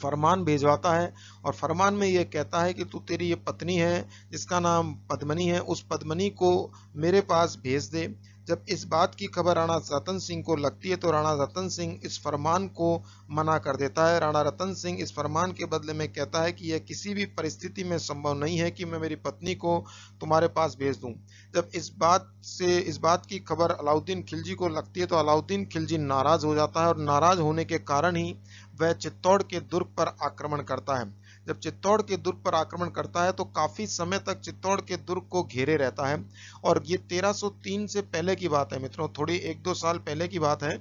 फरमान भेजवाता है और फरमान में यह कहता है कि तू तेरी ये पत्नी है जिसका नाम पद्मनी है, उस पद्मनी को मेरे पास भेज दे। जब इस बात की खबर राणा रतन सिंह को लगती है तो राणा रतन सिंह इस फरमान को मना कर देता है। राणा रतन सिंह इस फरमान के बदले में कहता है कि यह किसी भी परिस्थिति में संभव नहीं है कि मैं मेरी पत्नी को तुम्हारे पास भेज दूं। जब इस बात की खबर अलाउद्दीन खिलजी को लगती है तो अलाउद्दीन खिलजी नाराज हो जाता है और नाराज होने के कारण ही वह चित्तौड़ के दुर्ग पर आक्रमण करता है। जब चित्तौड़ के दुर्ग पर आक्रमण करता है तो काफी समय तक चित्तौड़ के दुर्ग को घेरे रहता है और ये 1303 से पहले की बात है मित्रों, थोड़ी 1-2 साल पहले की बात है।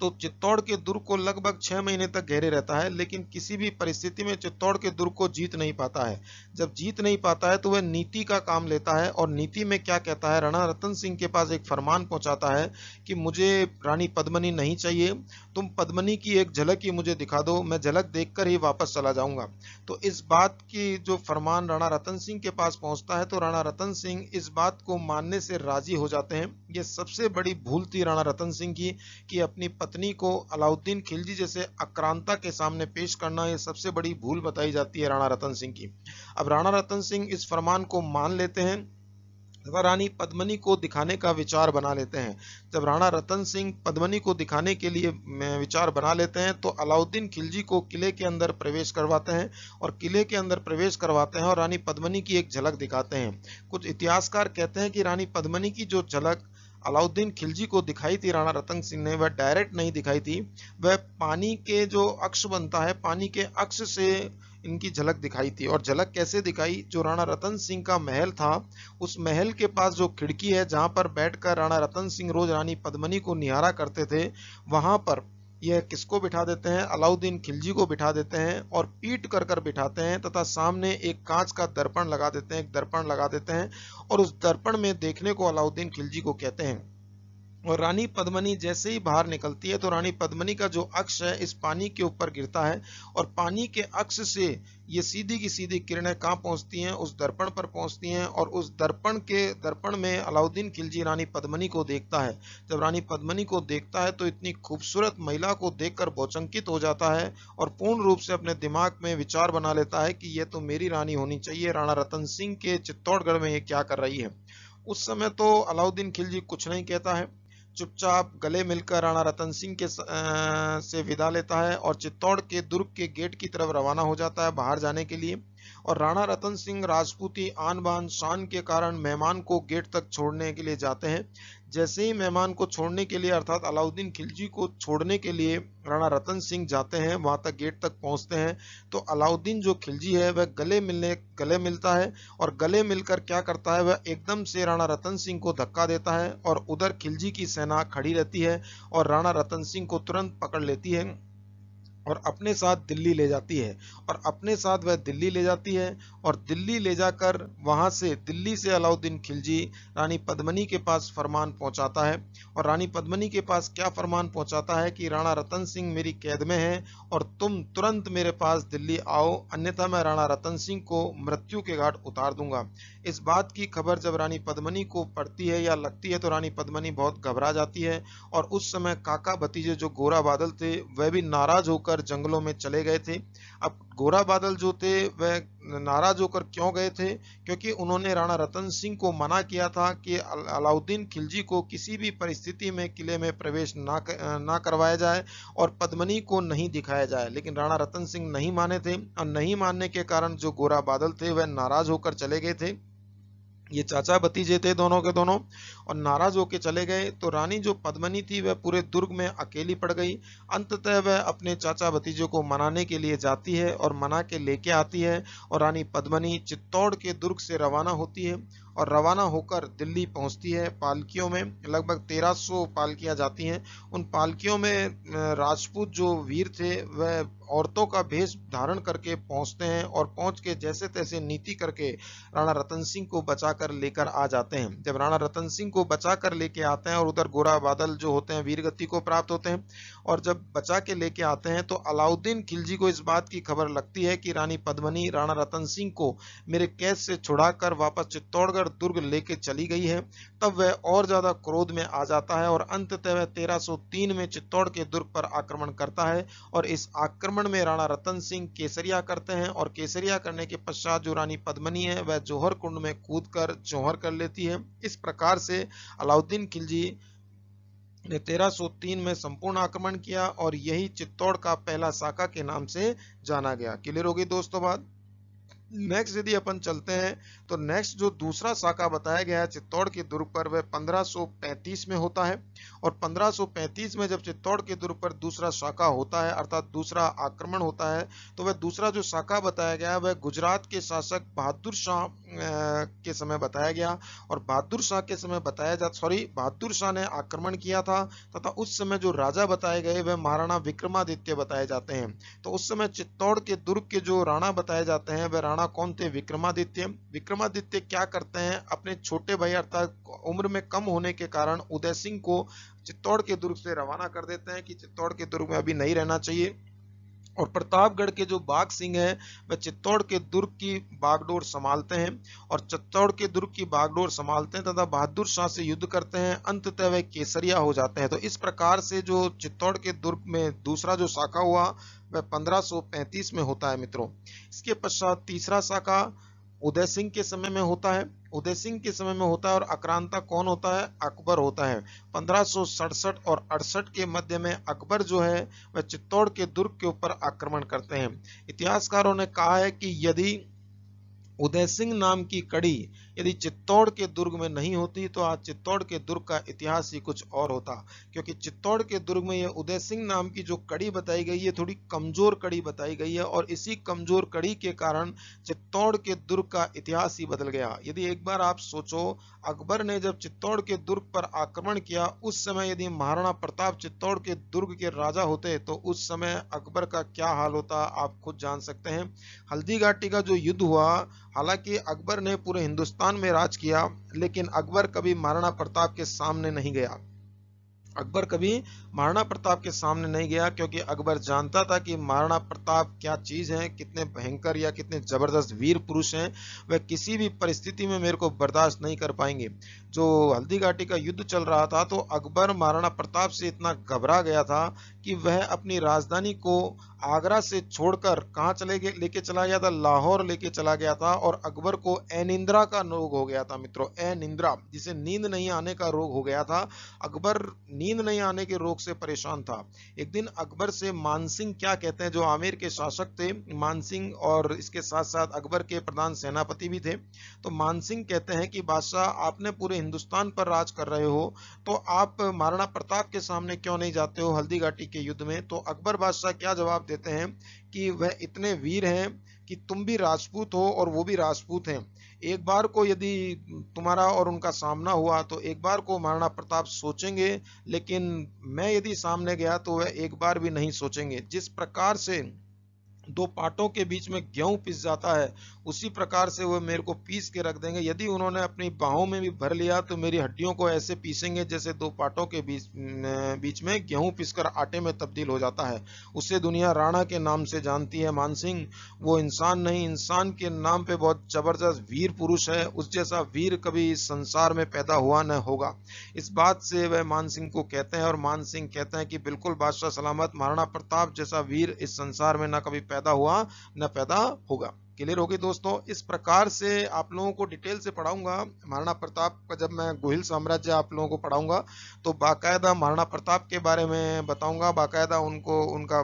तो चित्तौड़ के दुर्ग को लगभग 6 महीने तक घेरे रहता है, लेकिन किसी भी परिस्थिति में चित्तौड़ के दुर्ग को जीत नहीं पाता है। जब जीत नहीं पाता है तो वह नीति का काम लेता है और नीति में क्या कहता है, राणा रतन सिंह के पास एक फरमान पहुंचाता है कि मुझे रानी पद्मनी नहीं चाहिए, तुम पद्मनी की एक झलक ही मुझे दिखा दो, मैं झलक देखकर ही वापस चला जाऊंगा। तो इस बात की जो फरमान राणा रतन सिंह के पास पहुंचता है तो राणा रतन सिंह इस बात को मानने से राजी हो जाते हैं। ये सबसे बड़ी भूल थी राणा रतन सिंह की कि अपनी पत्नी को अलाउद्दीन खिलजी जैसे आक्रांता के सामने पेश करना, ये सबसे बड़ी भूल बताई जाती है राणा रतन सिंह की। अब राणा रतन सिंह इस फरमान को मान लेते हैं तथा रानी पद्मनी को दिखाने का विचार बना लेते हैं। जब राणा रतन सिंह पद्मनी को दिखाने के लिए विचार बना लेते हैं तो अलाउद्दीन खिलजी को किले के अंदर प्रवेश करवाते हैं और किले के अंदर प्रवेश करवाते हैं और रानी पद्मनी की एक झलक दिखाते हैं। कुछ इतिहासकार कहते हैं कि रानी पद्मनी की जो झलक अलाउद्दीन खिलजी को दिखाई थी राणा रतन सिंह ने, वह डायरेक्ट नहीं दिखाई थी, वह पानी के जो अक्ष बनता है, पानी के अक्ष से इनकी झलक दिखाई थी। और झलक कैसे दिखाई, जो राणा रतन सिंह का महल था उस महल के पास जो खिड़की है जहां पर बैठकर राणा रतन सिंह रोज रानी पद्मनी को निहारा करते थे, वहां पर यह किसको बिठा देते हैं, अलाउद्दीन खिलजी को बिठा देते हैं और पीट कर कर बिठाते हैं तथा सामने एक कांच का दर्पण लगा देते हैं, एक दर्पण लगा देते हैं और उस दर्पण में देखने को अलाउद्दीन खिलजी को कहते हैं। और रानी पद्मनी जैसे ही बाहर निकलती है तो रानी पद्मनी का जो अक्ष है इस पानी के ऊपर गिरता है और पानी के अक्ष से ये सीधी की सीधी किरणें कहाँ पहुंचती हैं, उस दर्पण पर पहुंचती हैं और उस दर्पण में अलाउद्दीन खिलजी रानी पद्मनी को देखता है। जब रानी पद्मनी को देखता है तो इतनी खूबसूरत महिला को देखकर भौचंकित हो जाता है और पूर्ण रूप से अपने दिमाग में विचार बना लेता है कि ये तो मेरी रानी होनी चाहिए, राणा रतन सिंह के चित्तौड़गढ़ में ये क्या कर रही है। उस समय तो अलाउद्दीन खिलजी कुछ नहीं कहता है, चुपचाप गले मिलकर राणा रतन सिंह से विदा लेता है और चित्तौड़ के दुर्ग के गेट की तरफ रवाना हो जाता है बाहर जाने के लिए। और राणा रतन सिंह राजपूती आन बान शान के कारण मेहमान को गेट तक छोड़ने के लिए जाते हैं। जैसे ही मेहमान को छोड़ने के लिए अर्थात अलाउद्दीन खिलजी को छोड़ने के लिए राणा रतन सिंह जाते हैं, वहां तक गेट तक पहुंचते हैं तो अलाउद्दीन जो खिलजी है वह गले मिलता है और गले मिलकर क्या करता है, वह एकदम से राणा रतन सिंह को धक्का देता है और उधर खिलजी की सेना खड़ी रहती है और राणा रतन सिंह को तुरंत पकड़ लेती है और अपने साथ दिल्ली ले जाती है। और अपने साथ वह दिल्ली ले जाती है और दिल्ली ले जाकर वहां से दिल्ली से अलाउद्दीन खिलजी रानी पद्मनी के पास फरमान पहुंचाता है। और रानी पद्मनी के पास क्या फरमान पहुंचाता है कि राणा रतन सिंह मेरी कैद में है और तुम तुरंत मेरे पास दिल्ली आओ, अन्यथा मैं राणा रतन सिंह को मृत्यु के घाट उतार दूंगा। इस बात की खबर जब रानी पद्मनी को पड़ती है या लगती है तो रानी पद्मनी बहुत घबरा जाती है और उस समय काका भतीजे जो गोरा बादल थे वह भी नाराज होकर होकर जंगलों में चले गए थे। अब गोरा बादल जो थे वह नाराज होकर क्यों गए थे? क्योंकि उन्होंने राणा रतन सिंह को मना किया था कि अलाउद्दीन खिलजी को किसी भी परिस्थिति में किले में प्रवेश ना करवाया जाए और पद्मिनी को नहीं दिखाया जाए। लेकिन राणा रतन सिंह नहीं माने थे और नहीं मानने के कारण जो गोरा बादल थे वह नाराज होकर चले गए थे। ये चाचा भतीजे थे दोनों के दोनों, और नाराज होकर चले गए। तो रानी जो पद्मिनी थी वह पूरे दुर्ग में अकेली पड़ गई। अंततः वह अपने चाचा भतीजों को मनाने के लिए जाती है और मना के लेके आती है, और रानी पद्मिनी चित्तौड़ के दुर्ग से रवाना होती है और रवाना होकर दिल्ली पहुंचती है पालकियों में। लगभग 1300 पालकियां जाती हैं। उन पालकियों में राजपूत जो वीर थे वह औरतों का भेष धारण करके पहुंचते हैं और पहुंच के जैसे तैसे नीति करके राणा रतन सिंह को बचा कर लेकर आ जाते हैं। जब राणा रतन सिंह को बचा कर लेके आते हैं और उधर गोरा बादल जो होते हैं वीरगति को प्राप्त होते हैं, और जब बचा के लेके आते हैं तो अलाउद्दीन खिलजी को इस बात की खबर लगती है कि रानी पद्मिनी राणा रतन सिंह को मेरे कैद से छुड़ाकर वापस चित्तौड़गढ़ दुर्ग लेके चली गई है। तब वह और ज्यादा क्रोध में आ जाता है और अंततः वह 1303 में चित्तौड़ के दुर्ग पर आक्रमण करता है, और इस आक्रमण में राणा रतन सिंह केसरिया करते हैं, और केसरिया करने के पश्चात जो रानी पद्मिनी है वह जौहर कुंड में कूदकर जौहर कर लेती है। इस प्रकार से अलाउद्दीन खिलजी ने 1303 में संपूर्ण आक्रमण किया, और यही चित्तौड़ का पहला साका के नाम से जाना गया। क्लियर होगी दोस्तों बात? नेक्स्ट यदि अपन चलते हैं तो नेक्स्ट जो दूसरा साका बताया गया है चित्तौड़ के दुर्ग पर वह 1535 में होता है, और 1535 में जब चित्तौड़ के दुर्ग पर दूसरा साका होता है अर्थात दूसरा आक्रमण होता है, तो वह दूसरा जो साका बताया गया है वह गुजरात के शासक बहादुर शाह के समय बताया गया। और बहादुर शाह ने आक्रमण किया था, तथा उस समय जो राजा बताए गए वह महाराणा विक्रमादित्य बताए जाते हैं। तो उस समय चित्तौड़ के दुर्ग के जो राणा बताए जाते हैं वह राणा कौन थे? विक्रमादित्य। विक्रमादित्य क्या करते हैं? अपने छोटे भाई अर्थात उम्र में कम होने के कारण उदय सिंह को चित्तौड़ के दुर्ग से रवाना कर देते हैं कि चित्तौड़ के दुर्ग में अभी नहीं रहना चाहिए, और प्रतापगढ़ के जो बाघ सिंह है वह चित्तौड़ के दुर्ग की बागडोर संभालते हैं, और चित्तौड़ के दुर्ग की बागडोर संभालते हैं तथा बहादुर शाह से युद्ध करते हैं। अंततः वह केसरिया हो जाते हैं। तो इस प्रकार से जो चित्तौड़ के दुर्ग में दूसरा जो साका हुआ वह 1535 में होता है मित्रों। इसके पश्चात तीसरा साका उदय सिंह के समय में होता है। उदय सिंह के समय में होता है, और आक्रांता कौन होता है? अकबर होता है। 1567 और 68 के मध्य में अकबर जो है वह चित्तौड़ के दुर्ग के ऊपर आक्रमण करते हैं। इतिहासकारों ने कहा है कि यदि उदय सिंह नाम की कड़ी यदि चित्तौड़ के दुर्ग में नहीं होती तो आज चित्तौड़ के दुर्ग का इतिहास ही कुछ और होता, क्योंकि चित्तौड़ के दुर्ग में यह उदय सिंह नाम की जो कड़ी बताई गई है थोड़ी कमजोर कड़ी बताई गई है, और इसी कमजोर कड़ी के कारण चित्तौड़ के दुर्ग का इतिहास ही बदल गया। यदि एक बार आप सोचो, अकबर ने जब चित्तौड़ के दुर्ग पर आक्रमण किया उस समय यदि महाराणा प्रताप चित्तौड़ के दुर्ग के राजा होते तो उस समय अकबर का क्या हाल होता आप खुद जान सकते हैं। हल्दी घाटी का जो युद्ध हुआ, हालांकि अकबर ने पूरे हिंदुस्तान में राज किया, लेकिन अकबर कभी महाराणा प्रताप के सामने नहीं गया। अकबर कभी महाराणा प्रताप के सामने नहीं गया, क्योंकि अकबर जानता था कि महाराणा प्रताप क्या चीज है, कितने भयंकर या कितने जबरदस्त वीर पुरुष हैं, वह किसी भी परिस्थिति में मेरे को बर्दाश्त नहीं कर पाएंगे। जो हल्दी घाटी का युद्ध चल रहा था तो अकबर महाराणा प्रताप से इतना घबरा गया था कि वह अपनी राजधानी को आगरा से छोड़कर कहाँ लेके चला गया था? लाहौर लेके चला गया था। और अकबर को अनिद्रा का रोग हो गया था मित्रों, अनिद्रा जिसे नींद नहीं आने का रोग हो गया था। अकबर नींद नहीं आने के रोग से परेशान था। एक दिन अकबर से मानसिंह क्या कहते हैं, जो आमेर के शासक थे, मानसिंह और इसके साथ साथ अकबर के प्रधान सेनापति भी थे, तो मानसिंह कहते हैं कि बादशाह आपने पूरे हिंदुस्तान पर राज कर रहे हो तो आप महाराणा प्रताप के सामने क्यों नहीं जाते हो हल्दी घाटी के युद्ध में? तो अकबर बादशाह क्या जवाब देते हैं कि वह इतने वीर हैं कि तुम भी राजपूत हो और वो भी राजपूत हैं। एक बार को यदि तुम्हारा और उनका सामना हुआ तो एक बार को महाराणा प्रताप सोचेंगे, लेकिन मैं यदि सामने गया तो वह एक बार भी नहीं सोचेंगे। जिस प्रकार से दो पाटों के बीच में गेहूं पिस जाता है, उसी प्रकार से वो मेरे को पीस के रख देंगे। यदि उन्होंने अपनी बाहों में भी भर लिया तो मेरी हड्डियों को ऐसे पीसेंगे जैसे दो पाटों के बीच में गेहूं पिसकर आटे में तब्दील हो जाता है। उसे दुनिया राणा के नाम से जानती है। मानसिंह वो इंसान नहीं, इंसान के नाम पे बहुत जबरदस्त वीर पुरुष है। उस जैसा वीर कभी इस संसार में पैदा हुआ न होगा। इस बात से वह मानसिंह को कहते हैं, और मानसिंह कहते हैं कि बिल्कुल बादशाह सलामत, महाराणा प्रताप जैसा वीर इस संसार में न कभी पैदा हुआ न पैदा होगा। क्लियर होगी दोस्तों। इस प्रकार से आप लोगों को डिटेल से पढ़ाऊंगा महाराणा प्रताप का। जब मैं गोहिल साम्राज्य आप लोगों को पढ़ाऊंगा तो बाकायदा महाराणा प्रताप के बारे में बताऊंगा, बाकायदा उनको उनका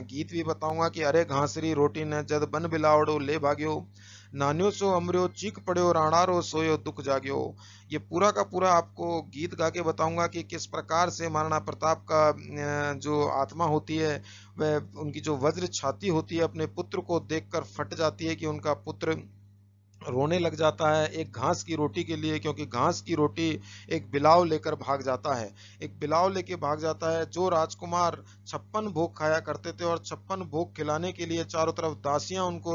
गीत भी बताऊंगा कि अरे घासरी रोटी ने जद बन बिलावड़ो ले भाग्यो, नान्यो सो अमर्यो चीख पड़ो राणारो सोयो दुख जाग्यो। ये पूरा का पूरा आपको गीत गा के बताऊंगा कि किस प्रकार से महाराणा प्रताप का जो आत्मा होती है, वह उनकी जो वज्र छाती होती है अपने पुत्र को देखकर फट जाती है कि उनका पुत्र रोने लग जाता है एक घास की रोटी के लिए, क्योंकि घास की रोटी एक बिलाव लेकर भाग जाता है, एक बिलाव लेके भाग जाता है। जो राजकुमार 56 भोग खाया करते थे और 56 भोग खिलाने के लिए चारों तरफ दासियां उनको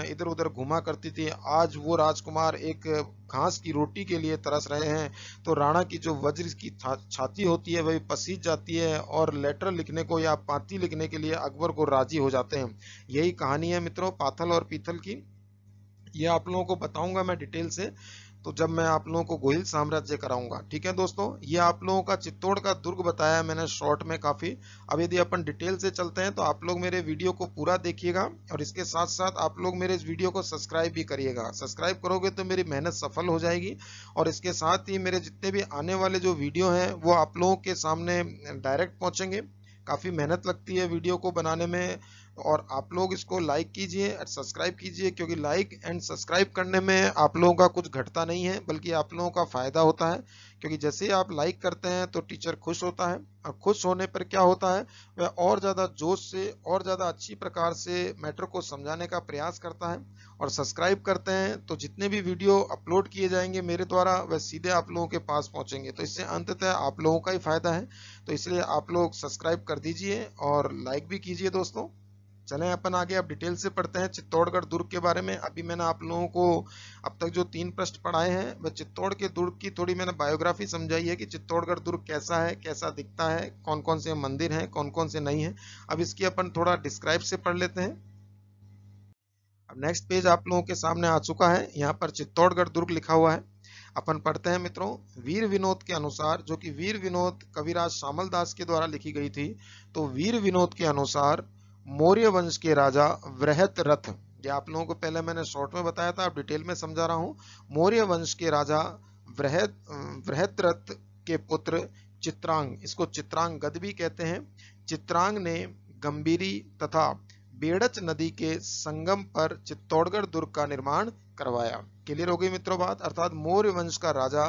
इधर उधर घुमा करती थी, आज वो राजकुमार एक घास की रोटी के लिए तरस रहे हैं। तो राणा की जो वज्र की छाती होती है वही पसीज जाती है और लेटर लिखने को या पाती लिखने के लिए अकबर को राजी हो जाते हैं। यही कहानी है मित्रों पाथल और पीथल की। ये आप लोगों को बताऊंगा मैं डिटेल से, तो जब मैं आप लोगों को गोहिल साम्राज्य कराऊंगा। ठीक है दोस्तों, ये आप लोगों का चित्तौड़ का दुर्ग बताया मैंने शॉर्ट में काफी। अब यदि अपन डिटेल से चलते हैं तो आप लोग मेरे वीडियो को पूरा देखिएगा, और इसके साथ साथ आप लोग मेरे इस वीडियो को सब्सक्राइब भी करिएगा। सब्सक्राइब करोगे तो मेरी मेहनत सफल हो जाएगी, और इसके साथ ही मेरे जितने भी आने वाले जो वीडियो हैं वो आप लोगों के सामने डायरेक्ट पहुंचेंगे। काफी मेहनत लगती है वीडियो को बनाने में, और आप लोग इसको लाइक कीजिए और सब्सक्राइब कीजिए, क्योंकि लाइक एंड सब्सक्राइब करने में आप लोगों का कुछ घटता नहीं है बल्कि आप लोगों का फायदा होता है। क्योंकि जैसे ही आप लाइक करते हैं तो टीचर खुश होता है, और खुश होने पर क्या होता है, वह और ज्यादा जोश से और ज्यादा अच्छी प्रकार से मैटर को समझाने का प्रयास करता है। और सब्सक्राइब करते हैं तो जितने भी वीडियो अपलोड किए जाएंगे मेरे द्वारा वह सीधे आप लोगों के पास पहुंचेंगे, तो इससे अंततः आप लोगों का ही फायदा है। तो इसलिए आप लोग सब्सक्राइब कर दीजिए और लाइक भी कीजिए दोस्तों। चलें अपन आगे अब डिटेल से पढ़ते हैं चित्तौड़गढ़ दुर्ग के बारे में। अभी मैंने आप लोगों को अब तक जो 3 पृष्ठ पढ़ाए हैं वह चित्तौड़ के दुर्ग की थोड़ी मैंने बायोग्राफी समझाई है कि चित्तौड़गढ़ दुर्ग कैसा है, कैसा दिखता है, कौन कौन से मंदिर हैं, कौन कौन से नहीं है। अब इसकी अपन थोड़ा डिस्क्राइब से पढ़ लेते हैं। अब नेक्स्ट पेज आप लोगों के सामने आ चुका है, यहाँ पर चित्तौड़गढ़ दुर्ग लिखा हुआ है। अपन पढ़ते हैं मित्रों। वीर विनोद के अनुसार, जो कि वीर विनोद कविराज शामल दास के द्वारा लिखी गई थी, तो वीर विनोद के अनुसार मौर्य वंश के राजा वृहत रथ, ये आप लोगों को पहले मैंने शॉर्ट में बताया था, अब डिटेल में समझा रहा हूं। मौर्य वंश के राजा वृहत रथ के पुत्र चित्रांग, इसको चित्रांग गद भी कहते हैं, चित्रांग ने गंभीरी तथा बेड़च नदी के संगम पर चित्तौड़गढ़ दुर्ग का निर्माण करवाया। क्लियर हो गई मित्रों बात। अर्थात मौर्य वंश का राजा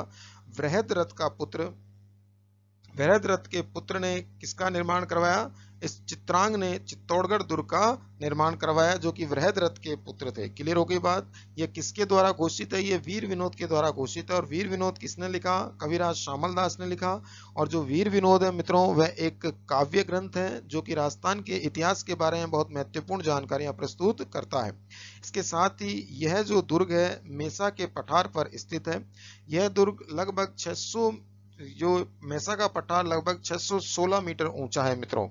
वृहद्रथ के पुत्र ने किसका निर्माण करवाया, इस चित्रांग ने चित्तौड़गढ़ दुर्ग का निर्माण करवाया, जो कि वृहद्रथ के पुत्र थे। क्लियर हो गई बात। ये किसके द्वारा घोषित है, ये वीर विनोद के द्वारा घोषित है। और वीर विनोद किसने लिखा, कविराज शामल दास ने लिखा। और जो वीर विनोद है मित्रों वह एक काव्य ग्रंथ है जो कि राजस्थान के इतिहास के बारे में बहुत महत्वपूर्ण जानकारियां प्रस्तुत करता है। इसके साथ ही यह जो दुर्ग है मेसा के पठार पर स्थित है। यह दुर्ग लगभग 600, जो मेसा का पठार लगभग 616 मीटर ऊंचा है मित्रों।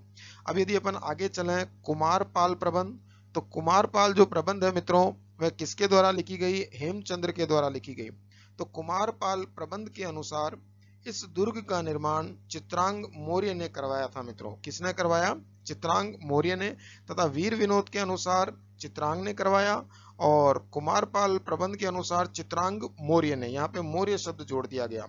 अब यदि अपन आगे चलें, कुमारपाल प्रबंध, तो कुमारपाल जो प्रबंध है मित्रों वह किसके द्वारा लिखी गई, हेमचंद्र के द्वारा लिखी गई। तो कुमारपाल प्रबंध के अनुसार इस दुर्ग का निर्माण चित्रांग मौर्य ने करवाया था मित्रों। किसने करवाया, चित्रांग मौर्य ने। तथा वीर विनोद के अनुसार चित्रांग ने करवाया, और कुमारपाल प्रबंध के अनुसार चित्रांग मौर्य ने, यहाँ पे मौर्य शब्द जोड़ दिया गया।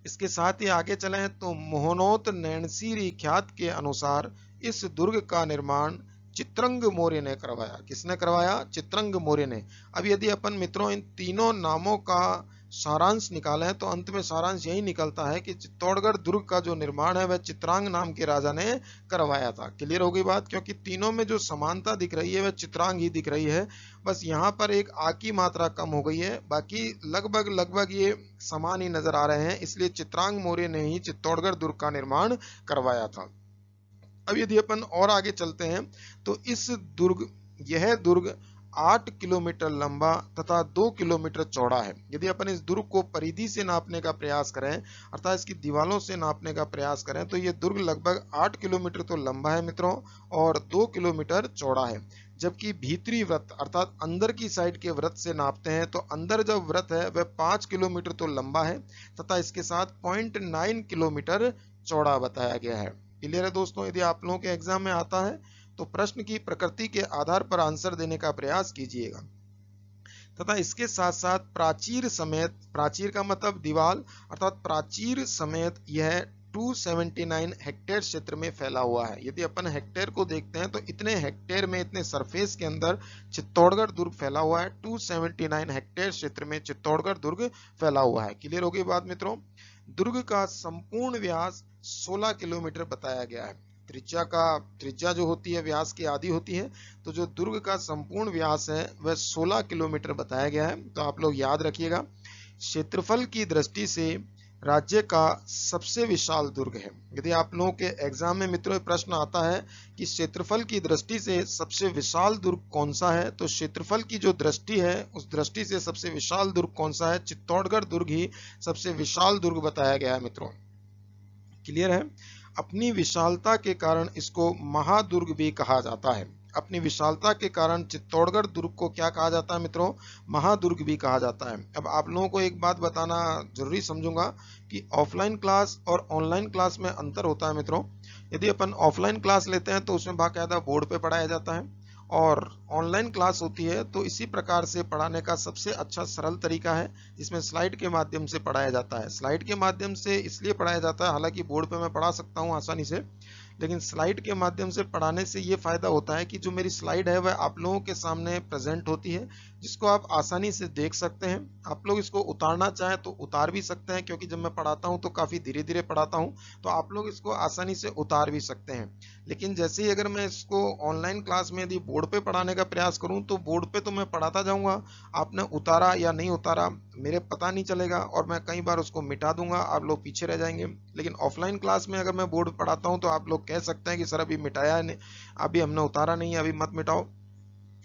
इसके साथ ही आगे चले तो मोहनोत नैणसीरी ख्यात के अनुसार इस दुर्ग का निर्माण चित्रंग मौर्य ने करवाया। किसने करवाया, चित्रंग मौर्य ने। अब यदि अपन मित्रों इन तीनों नामों का सारांश निकालें तो अंत में सारांश यही निकलता है कि चित्तौड़गढ़ दुर्ग का जो निर्माण है वह चित्रांग नाम के राजा ने करवाया था। क्लियर हो गई बात, क्योंकि तीनों में जो समानता दिख रही है वह चित्रांग ही दिख रही है। बस यहाँ पर एक आ की मात्रा कम हो गई है, बाकी लगभग लगभग ये समान ही नजर आ रहे हैं। इसलिए चित्रांग मौर्य ने ही चित्तौड़गढ़ दुर्ग का निर्माण करवाया था। अब यदि अपन और आगे चलते हैं तो यह दुर्ग 8 किलोमीटर लंबा तथा 2 किलोमीटर चौड़ा है। यदि अपन इस दुर्ग को परिधि से नापने का प्रयास करें, अर्थात इसकी दीवारों से नापने का प्रयास करें, तो यह दुर्ग लगभग 8 किलोमीटर तो लंबा है मित्रों और 2 किलोमीटर चौड़ा है। जबकि भीतरी वृत्त अर्थात अंदर की साइड के वृत्त से नापते हैं तो अंदर जो वृत्त है वह 5 किलोमीटर तो लंबा है तथा इसके साथ 0.9 किलोमीटर चौड़ा बताया गया है। क्लियर है दोस्तों? यदि आप लोगों के एग्जाम में आता है तो प्रश्न की प्रकृति के आधार पर आंसर देने का प्रयास कीजिएगा तथा इसके साथ साथ प्राचीर समेत, प्राचीर का मतलब दीवार अर्थात प्राचीर समेत यह 279 हेक्टेयर क्षेत्र में फैला हुआ है। यदि अपन हेक्टेयर को देखते हैं तो इतने हेक्टेयर में, इतने सरफेस के अंदर चित्तौड़गढ़ दुर्ग फैला हुआ है। 279 हेक्टेयर क्षेत्र में चित्तौड़गढ़ दुर्ग फैला हुआ है। क्लियर हो गई बात मित्रों? दुर्ग का संपूर्ण व्यास 16 किलोमीटर बताया गया है। त्रिज्या जो होती है व्यास की आधी होती है, तो जो दुर्ग का संपूर्ण व्यास है वह 16 किलोमीटर बताया गया है। तो आप लोग याद रखिएगा, क्षेत्रफल की दृष्टि से राज्य का सबसे विशाल दुर्ग है। यदि आप लोगों के एग्जाम में मित्रों प्रश्न आता है कि क्षेत्रफल की दृष्टि से सबसे विशाल दुर्ग कौन सा है, तो क्षेत्रफल की जो दृष्टि है उस दृष्टि से सबसे विशाल दुर्ग कौन सा है, चित्तौड़गढ़ दुर्ग ही सबसे विशाल दुर्ग बताया गया है मित्रों। क्लियर है? अपनी विशालता के कारण इसको महादुर्ग भी कहा जाता है। अपनी विशालता के कारण चित्तौड़गढ़ दुर्ग को क्या कहा जाता है मित्रों? महादुर्ग भी कहा जाता है। अब आप लोगों को एक बात बताना जरूरी समझूंगा कि ऑफलाइन क्लास और ऑनलाइन क्लास में अंतर होता है मित्रों। यदि अपन ऑफलाइन क्लास लेते हैं तो उसमें बाकायदा बोर्ड पे पढ़ाया जाता है और ऑनलाइन क्लास होती है तो इसी प्रकार से पढ़ाने का सबसे अच्छा सरल तरीका है जिसमें स्लाइड के माध्यम से पढ़ाया जाता है। स्लाइड के माध्यम से इसलिए पढ़ाया जाता है, हालांकि बोर्ड पे मैं पढ़ा सकता हूं आसानी से, लेकिन स्लाइड के माध्यम से पढ़ाने से ये फायदा होता है कि जो मेरी स्लाइड है वह आप लोगों के सामने प्रेजेंट होती है, जिसको आप आसानी से देख सकते हैं। आप लोग इसको उतारना चाहें तो उतार भी सकते हैं, क्योंकि जब मैं पढ़ाता हूं तो काफी धीरे धीरे पढ़ाता हूं, तो आप लोग इसको आसानी से उतार भी सकते हैं। लेकिन जैसे ही अगर मैं इसको ऑनलाइन क्लास में यदि बोर्ड पे पढ़ाने का प्रयास करूं तो बोर्ड पे तो मैं पढ़ाता जाऊंगा, आपने उतारा या नहीं उतारा मेरे पता नहीं चलेगा और मैं कई बार उसको मिटा दूंगा, आप लोग पीछे रह जाएंगे। लेकिन ऑफलाइन क्लास में अगर मैं बोर्ड पढ़ाता हूं तो आप लोग कह सकते हैं कि सर अभी मिटाया नहीं, अभी हमने उतारा नहीं है, अभी मत मिटाओ।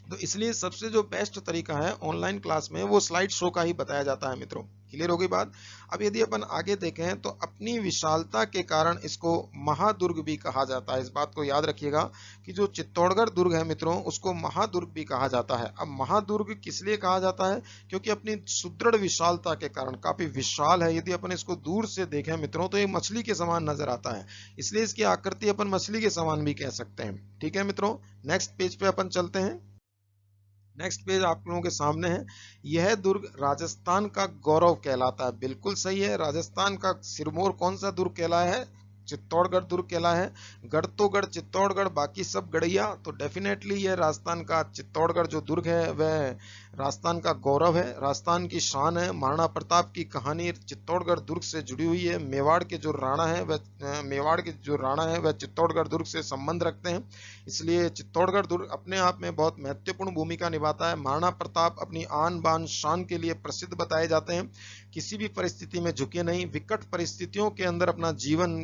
तो इसलिए सबसे जो बेस्ट तरीका है ऑनलाइन क्लास में वो स्लाइड शो का ही बताया जाता है मित्रों। क्लियर हो गई बात? अब यदि अपन आगे देखें तो अपनी विशालता के कारण इसको महादुर्ग भी कहा जाता है। इस बात को याद रखिएगा कि जो चित्तौड़गढ़ दुर्ग है मित्रों उसको महादुर्ग भी कहा जाता है। अब महादुर्ग किस लिए कहा जाता है? क्योंकि अपनी सुदृढ़ विशालता के कारण काफी विशाल है। यदि अपन इसको दूर से देखें मित्रों तो ये मछली के समान नजर आता है, इसलिए इसकी आकृति अपन मछली के समान भी कह सकते हैं। ठीक है मित्रों, नेक्स्ट पेज पे अपन चलते हैं। नेक्स्ट पेज आप लोगों के सामने है। यह दुर्ग राजस्थान का गौरव कहलाता है। बिल्कुल सही है, राजस्थान का सिरमौर कौन सा दुर्ग कहलाया है? चित्तौड़गढ़ दुर्ग कहलाया है। गढ़ तो गढ़ चित्तौड़गढ़, बाकी सब गढ़िया, तो डेफिनेटली यह राजस्थान का चित्तौड़गढ़ जो दुर्ग है वह राजस्थान का गौरव है, राजस्थान की शान है। महाराणा प्रताप की कहानी चित्तौड़गढ़ दुर्ग से जुड़ी हुई है। मेवाड़ के जो राणा है वह चित्तौड़गढ़ दुर्ग से संबंध रखते हैं, इसलिए चित्तौड़गढ़ दुर्ग अपने आप में बहुत महत्वपूर्ण भूमिका निभाता है। महाराणा प्रताप अपनी आन बान शान के लिए प्रसिद्ध बताए जाते हैं। किसी भी परिस्थिति में झुके नहीं, विकट परिस्थितियों के अंदर अपना जीवन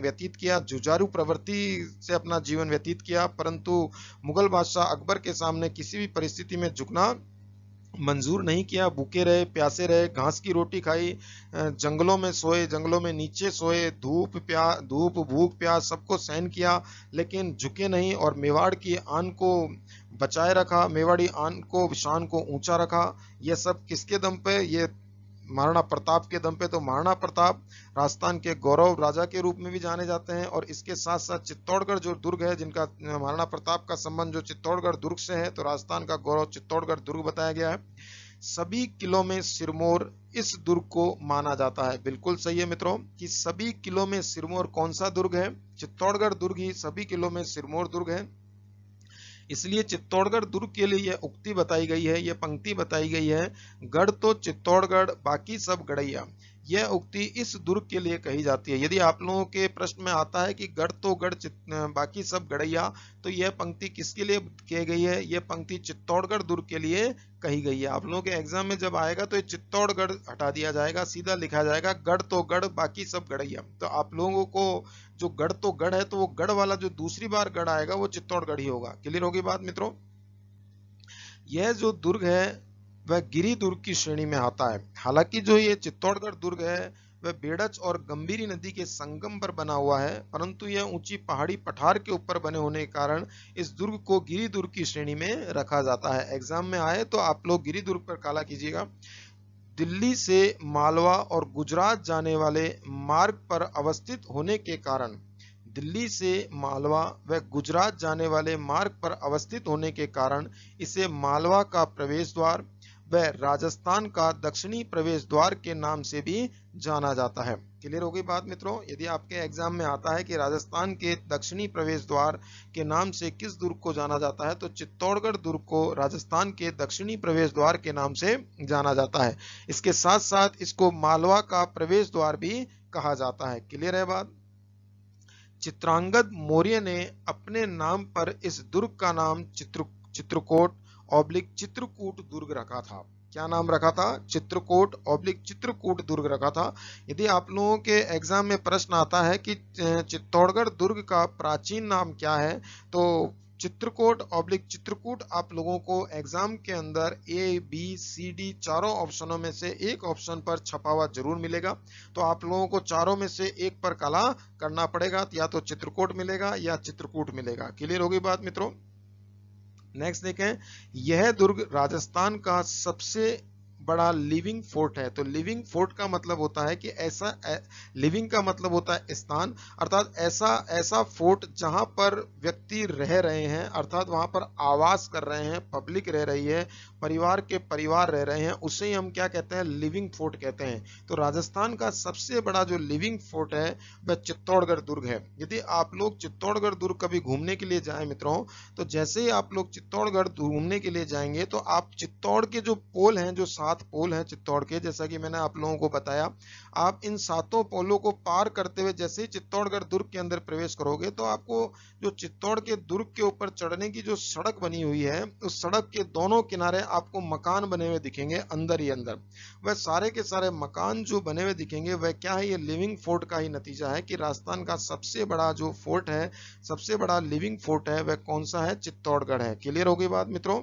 व्यतीत किया, जुझारू प्रवृत्ति से अपना जीवन व्यतीत किया, परंतु मुगल बादशाह अकबर के सामने किसी भी परिस्थिति में झुकना मंजूर नहीं किया। भूखे रहे, प्यासे रहे, घास की रोटी खाई, जंगलों में सोए, जंगलों में नीचे सोए, धूप भूख प्यास सबको सहन किया, लेकिन झुके नहीं और मेवाड़ की आन को बचाए रखा, मेवाड़ी आन को शान को ऊंचा रखा। यह सब किसके दम पे? ये महाराणा प्रताप के दम पे। तो महाराणा प्रताप राजस्थान के गौरव राजा के रूप में भी जाने जाते हैं। और इसके साथ साथ चित्तौड़गढ़ जो दुर्ग है, जिनका महाराणा प्रताप का संबंध जो चित्तौड़गढ़ दुर्ग से है, तो राजस्थान का गौरव चित्तौड़गढ़ दुर्ग बताया गया है। सभी किलों में सिरमौर इस दुर्ग को माना जाता है। बिल्कुल सही है मित्रों कि सभी किलों में सिरमौर कौन सा दुर्ग है? चित्तौड़गढ़ दुर्ग ही सभी किलों में सिरमौर दुर्ग है। इसलिए चित्तौड़गढ़ दुर्ग के लिए यह उक्ति बताई गई है, यह पंक्ति बताई गई है, गढ़ तो चित्तौड़गढ़ बाकी सब गढ़ैया। यह उक्ति इस दुर्ग के लिए कही जाती है। यदि आप लोगों के प्रश्न में आता है कि गढ़ तो गढ़ बाकी सब गढ़ैया, तो यह पंक्ति किसके लिए की गई है? यह पंक्ति चित्तौड़गढ़ दुर्ग के लिए कही गई है। आप लोगों के एग्जाम में जब आएगा तो ये चित्तौड़गढ़ हटा दिया जाएगा, सीधा लिखा जाएगा गढ़ तो गढ़ बाकी सब गढ़ैया। तो आप लोगों को जो गढ़ तो गढ़ है, तो वो गढ़ वाला जो दूसरी बार गढ़ आएगा वो चित्तौड़गढ़ ही होगा। क्लियर होगी बात मित्रों? यह जो दुर्ग है वह गिरी दुर्ग की श्रेणी में आता है। हालांकि जो ये चित्तौड़गढ़ दुर्ग है वह बेड़च और गंभीरी नदी के संगम पर बना हुआ है, परंतु यह ऊंची पहाड़ी पठार के ऊपर बने होने के कारण इस दुर्ग को गिरी दुर्ग की श्रेणी में रखा जाता है। एग्जाम में आए तो आप लोग गिरी दुर्ग पर काला कीजिएगा। दिल्ली से मालवा और गुजरात जाने वाले मार्ग पर अवस्थित होने के कारण, दिल्ली से मालवा व गुजरात जाने वाले मार्ग पर अवस्थित होने के कारण इसे मालवा का प्रवेश द्वार व राजस्थान का दक्षिणी प्रवेश द्वार के नाम से भी जाना जाता है। क्लियर हो गई बात मित्रों? यदि आपके एग्जाम में आता है कि राजस्थान के दक्षिणी प्रवेश द्वार के नाम से किस दुर्ग को जाना जाता है, तो चित्तौड़गढ़ दुर्ग को राजस्थान के दक्षिणी प्रवेश द्वार के नाम से जाना जाता है। इसके साथ साथ इसको मालवा का प्रवेश द्वार भी कहा जाता है। क्लियर है बात? चित्रांगद मौर्य ने अपने नाम पर इस दुर्ग का नाम चित्रकोट ऑब्लिक चित्रकूट दुर्ग रखा था। क्या नाम रखा था? चित्रकोट ऑब्लिक चित्रकूट दुर्ग रखा था। यदि आप लोगों के एग्जाम में प्रश्न आता है कि चित्तौड़गढ़ दुर्ग का प्राचीन नाम क्या है, तो चित्रकोट ऑब्लिक चित्रकूट आप लोगों को एग्जाम के अंदर ए बी सी डी चारों ऑप्शनों में से एक ऑप्शन पर छपा हुआ जरूर मिलेगा। तो आप लोगों को चारों में से एक पर काला करना पड़ेगा, या तो चित्रकोट मिलेगा या चित्रकूट मिलेगा। क्लियर होगी बात मित्रों? नेक्स्ट देखें, यह दुर्ग राजस्थान का सबसे बड़ा लिविंग फोर्ट है। तो लिविंग फोर्ट का मतलब होता है कि ऐसा, लिविंग का मतलब होता है स्थान, अर्थात ऐसा फोर्ट जहां पर व्यक्ति रह रहे हैं, अर्थात वहां पर आवास कर रहे हैं, पब्लिक रह रही है, परिवार के परिवार रह रहे हैं, उसे ही हम क्या कहते हैं? लिविंग फोर्ट कहते हैं। तो राजस्थान का सबसे बड़ा जो लिविंग फोर्ट है वह चित्तौड़गढ़ दुर्ग है। यदि आप लोग चित्तौड़गढ़ दुर्ग कभी घूमने के लिए जाएं मित्रों, तो जैसे ही आप लोग चित्तौड़गढ़ घूमने के लिए जाएंगे तो आप चित्तौड़ के जो पोल हैं, जो 7 पोल हैं चित्तौड़ के, जैसा कि मैंने आप लोगों को बताया, आप इन 7 पोलों को पार करते हुए जैसे ही चित्तौड़गढ़ दुर्ग के अंदर प्रवेश करोगे, तो आपको जो चित्तौड़ के दुर्ग के ऊपर चढ़ने की जो सड़क बनी हुई है, उस सड़क के दोनों किनारे आपको मकान बने हुए दिखेंगे अंदर ही अंदर। वह सारे के सारे मकान जो बने हुए दिखेंगे वह क्या है? ये लिविंग फोर्ट का ही नतीजा है कि राजस्थान का सबसे बड़ा जो फोर्ट है, सबसे बड़ा लिविंग फोर्ट है, वह कौन सा है? चित्तौड़गढ़ है। क्लियर हो गई बात मित्रों?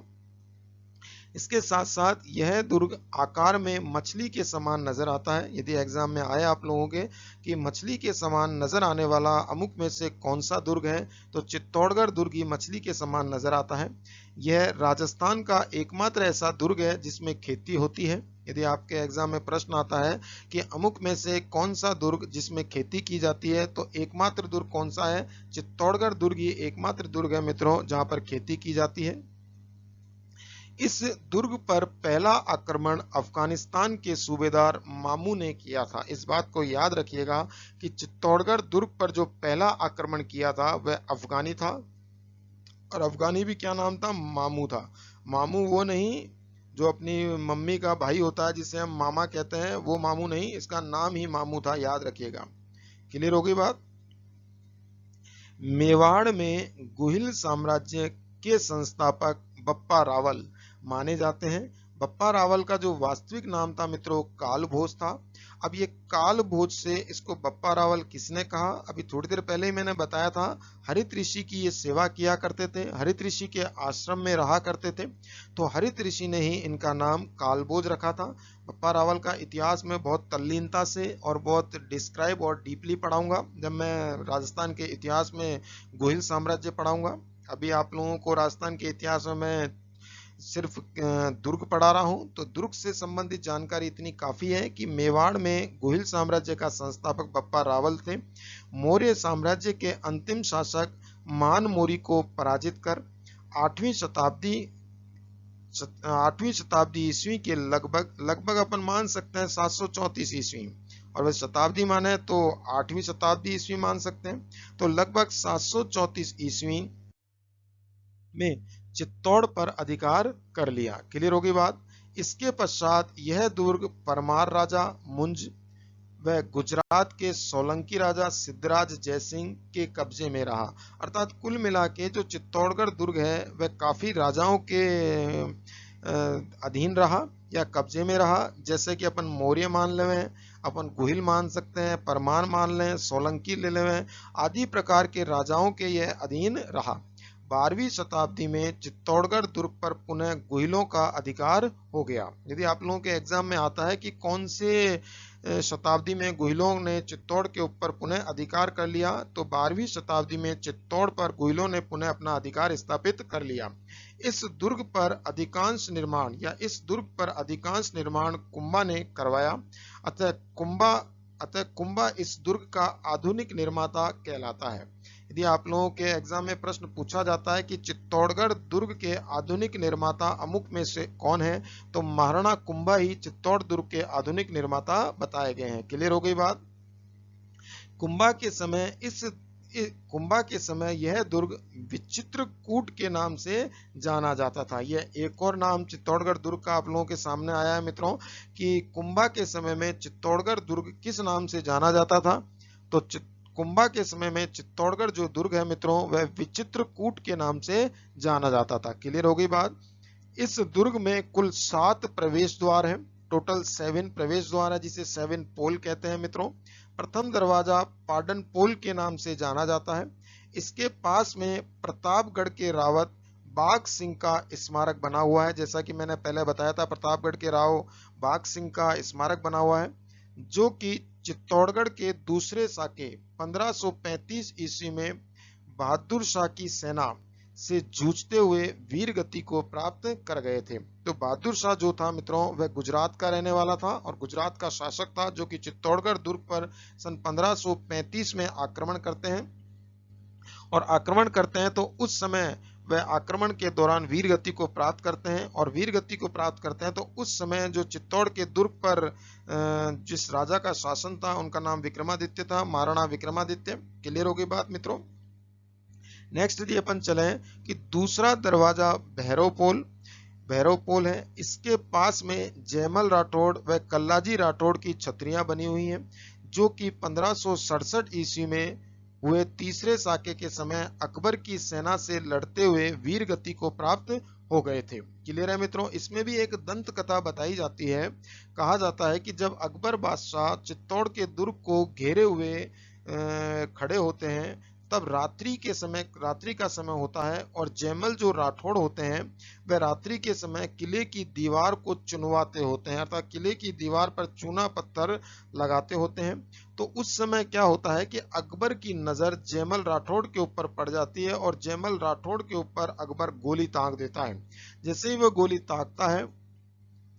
इसके साथ साथ यह दुर्ग आकार में मछली के समान नजर आता है। यदि एग्जाम में आए आप लोगों के कि मछली के समान नजर आने वाला अमुक में से कौन सा दुर्ग है, तो चित्तौड़गढ़ दुर्ग ही मछली के समान नजर आता है। यह राजस्थान का एकमात्र ऐसा दुर्ग है जिसमें खेती होती है। यदि आपके एग्जाम में प्रश्न आता है कि अमुक में से कौन सा दुर्ग जिसमें खेती की जाती है, तो एकमात्र दुर्ग कौन सा है? चित्तौड़गढ़ दुर्ग ही एकमात्र दुर्ग है मित्रों जहां पर खेती की जाती है। इस दुर्ग पर पहला आक्रमण अफगानिस्तान के सूबेदार मामू ने किया था। इस बात को याद रखिएगा कि चित्तौड़गढ़ दुर्ग पर जो पहला आक्रमण किया था वह अफगानी था, और अफगानी भी क्या नाम था? मामू था। मामू वो नहीं जो अपनी मम्मी का भाई होता है जिसे हम मामा कहते हैं, वो मामू नहीं, इसका नाम ही मामू था, याद रखिएगा। क्लियर हो गई बात? मेवाड़ में गुहिल साम्राज्य के संस्थापक बप्पा रावल माने जाते हैं। बप्पा रावल का जो वास्तविक नाम था मित्रों, कालभोज था। अब ये कालभोज से इसको बप्पा रावल किसने कहा? अभी थोड़ी देर पहले ही मैंने बताया था, हरित ऋषि की ये सेवा किया करते थे, हरित ऋषि के आश्रम में रहा करते थे, तो हरित ऋषि ने ही इनका नाम कालभोज रखा था। बप्पा रावल का इतिहास में बहुत तल्लीनता से और बहुत डिस्क्राइब और डीपली पढ़ाऊंगा जब मैं राजस्थान के इतिहास में गोहिल साम्राज्य पढ़ाऊंगा। अभी आप लोगों को राजस्थान के इतिहास में मैं सिर्फ दुर्ग पढ़ा रहा हूं, तो दुर्ग से संबंधित जानकारी इतनी काफी है कि मेवाड़ में गोहिल साम्राज्य का संस्थापक बप्पा रावल थे। मौर्य साम्राज्य के अंतिम शासक मान मोरी को पराजित कर 8वीं शताब्दी ईस्वी के लगभग अपन मान सकते हैं 734 ईस्वी, और वह शताब्दी माने तो 8वीं शताब्दी ईस्वी मान सकते हैं। तो लगभग 734 ईस्वी में चित्तौड़ पर अधिकार कर लिया। क्लियर होगी बात? इसके पश्चात यह दुर्ग परमार राजा मुंज वह गुजरात के सोलंकी राजा सिद्धराज जयसिंह के कब्जे में रहा। अर्थात कुल मिला के जो चित्तौड़गढ़ दुर्ग है वह काफी राजाओं के अधीन रहा या कब्जे में रहा। जैसे कि अपन मौर्य मान लें, अपन गुहिल मान सकते हैं, परमार मान लें, सोलंकी ले लें, आदि प्रकार के राजाओं के यह अधीन रहा। 12वीं शताब्दी में चित्तौड़गढ़ दुर्ग पर पुनः गुहिलों का अधिकार हो गया। यदि आप लोगों के एग्जाम में आता है कि कौन से शताब्दी में गुहिलों ने चित्तौड़ के ऊपर पुनः अधिकार कर लिया, तो 12वीं शताब्दी में चित्तौड़ पर गुहिलों ने पुनः अपना अधिकार स्थापित कर लिया। इस दुर्ग पर अधिकांश निर्माण कुंभा ने करवाया। अतः कुंभा इस दुर्ग का आधुनिक निर्माता कहलाता है। यदि आप लोगों के एग्जाम में प्रश्न पूछा जाता है कि चित्तौड़गढ़ दुर्ग के आधुनिक निर्माता अमुक में से कौन है, तो महाराणा कुंभा ही चित्तौड़ दुर्ग के आधुनिक निर्माता बताए गए हैं। क्लियर हो गई बात। कुंभा के समय यह दुर्ग विचित्रकूट के नाम से जाना जाता था। यह एक और नाम चित्तौड़गढ़ दुर्ग का आप लोगों के सामने आया है मित्रों, कि कुंभा के समय में चित्तौड़गढ़ दुर्ग किस नाम से जाना जाता था। तो कुंभा के समय में चित्तौड़गढ़ जो दुर्ग है मित्रों, वह विचित्रकूट के नाम से जाना जाता था। क्लियर हो गई बात। इस दुर्ग में कुल 7 प्रवेश द्वार हैं। टोटल 7 प्रवेश द्वार है, जिसे 7 पोल कहते हैं मित्रों। प्रथम दरवाजा पाडन पोल के नाम से जाना जाता है। इसके पास में प्रतापगढ़ के रावत बाघ सिंह का स्मारक बना हुआ है। जैसा कि मैंने पहले बताया था, प्रतापगढ़ के राव बाघ सिंह का स्मारक बना हुआ है, जो कि चित्तौड़गढ़ के दूसरे साके 1535 ईस्वी में बहादुर शाह की सेना से जूझते हुए वीर गति को प्राप्त कर गए थे। तो बहादुर शाह जो था मित्रों, वह गुजरात का रहने वाला था और गुजरात का शासक था, जो कि चित्तौड़गढ़ दुर्ग पर सन 1535 में आक्रमण करते हैं। और आक्रमण करते हैं तो उस समय वह आक्रमण के दौरान वीर गति को प्राप्त करते हैं, और वीर गति को प्राप्त करते हैं तो उस समय जो चित्तौड़ के दुर्ग पर जिस राजा का शासन था, उनका नाम विक्रमादित्य था, महाराणा विक्रमादित्य। क्लियर हो गई बात मित्रों। नेक्स्ट यदि अपन चले कि दूसरा दरवाजा भैरव पोल है। इसके पास में जयमल राठौड़ व कल्लाजी राठौड़ की छतरियां बनी हुई हैं, जो कि 1567 ईस्वी में हुए तीसरे साके के समय अकबर की सेना से लड़ते हुए वीर गति को प्राप्त हो गए थे। क्लियर है मित्रों। इसमें भी एक दंत कथा बताई जाती है। कहा जाता है कि जब अकबर बादशाह चित्तौड़ के दुर्ग को घेरे हुए खड़े होते हैं, तब रात्रि का समय होता है, और जयमल जो राठौड़ होते हैं वह रात्रि के समय किले की दीवार को चुनवाते होते हैं, अर्थात किले की दीवार पर चूना पत्थर लगाते होते हैं। तो उस समय क्या होता है कि अकबर की नजर जयमल राठौड़ के ऊपर पड़ जाती है, और जयमल राठौड़ के ऊपर अकबर गोली ताक देता है। जैसे ही वह गोली ताकता है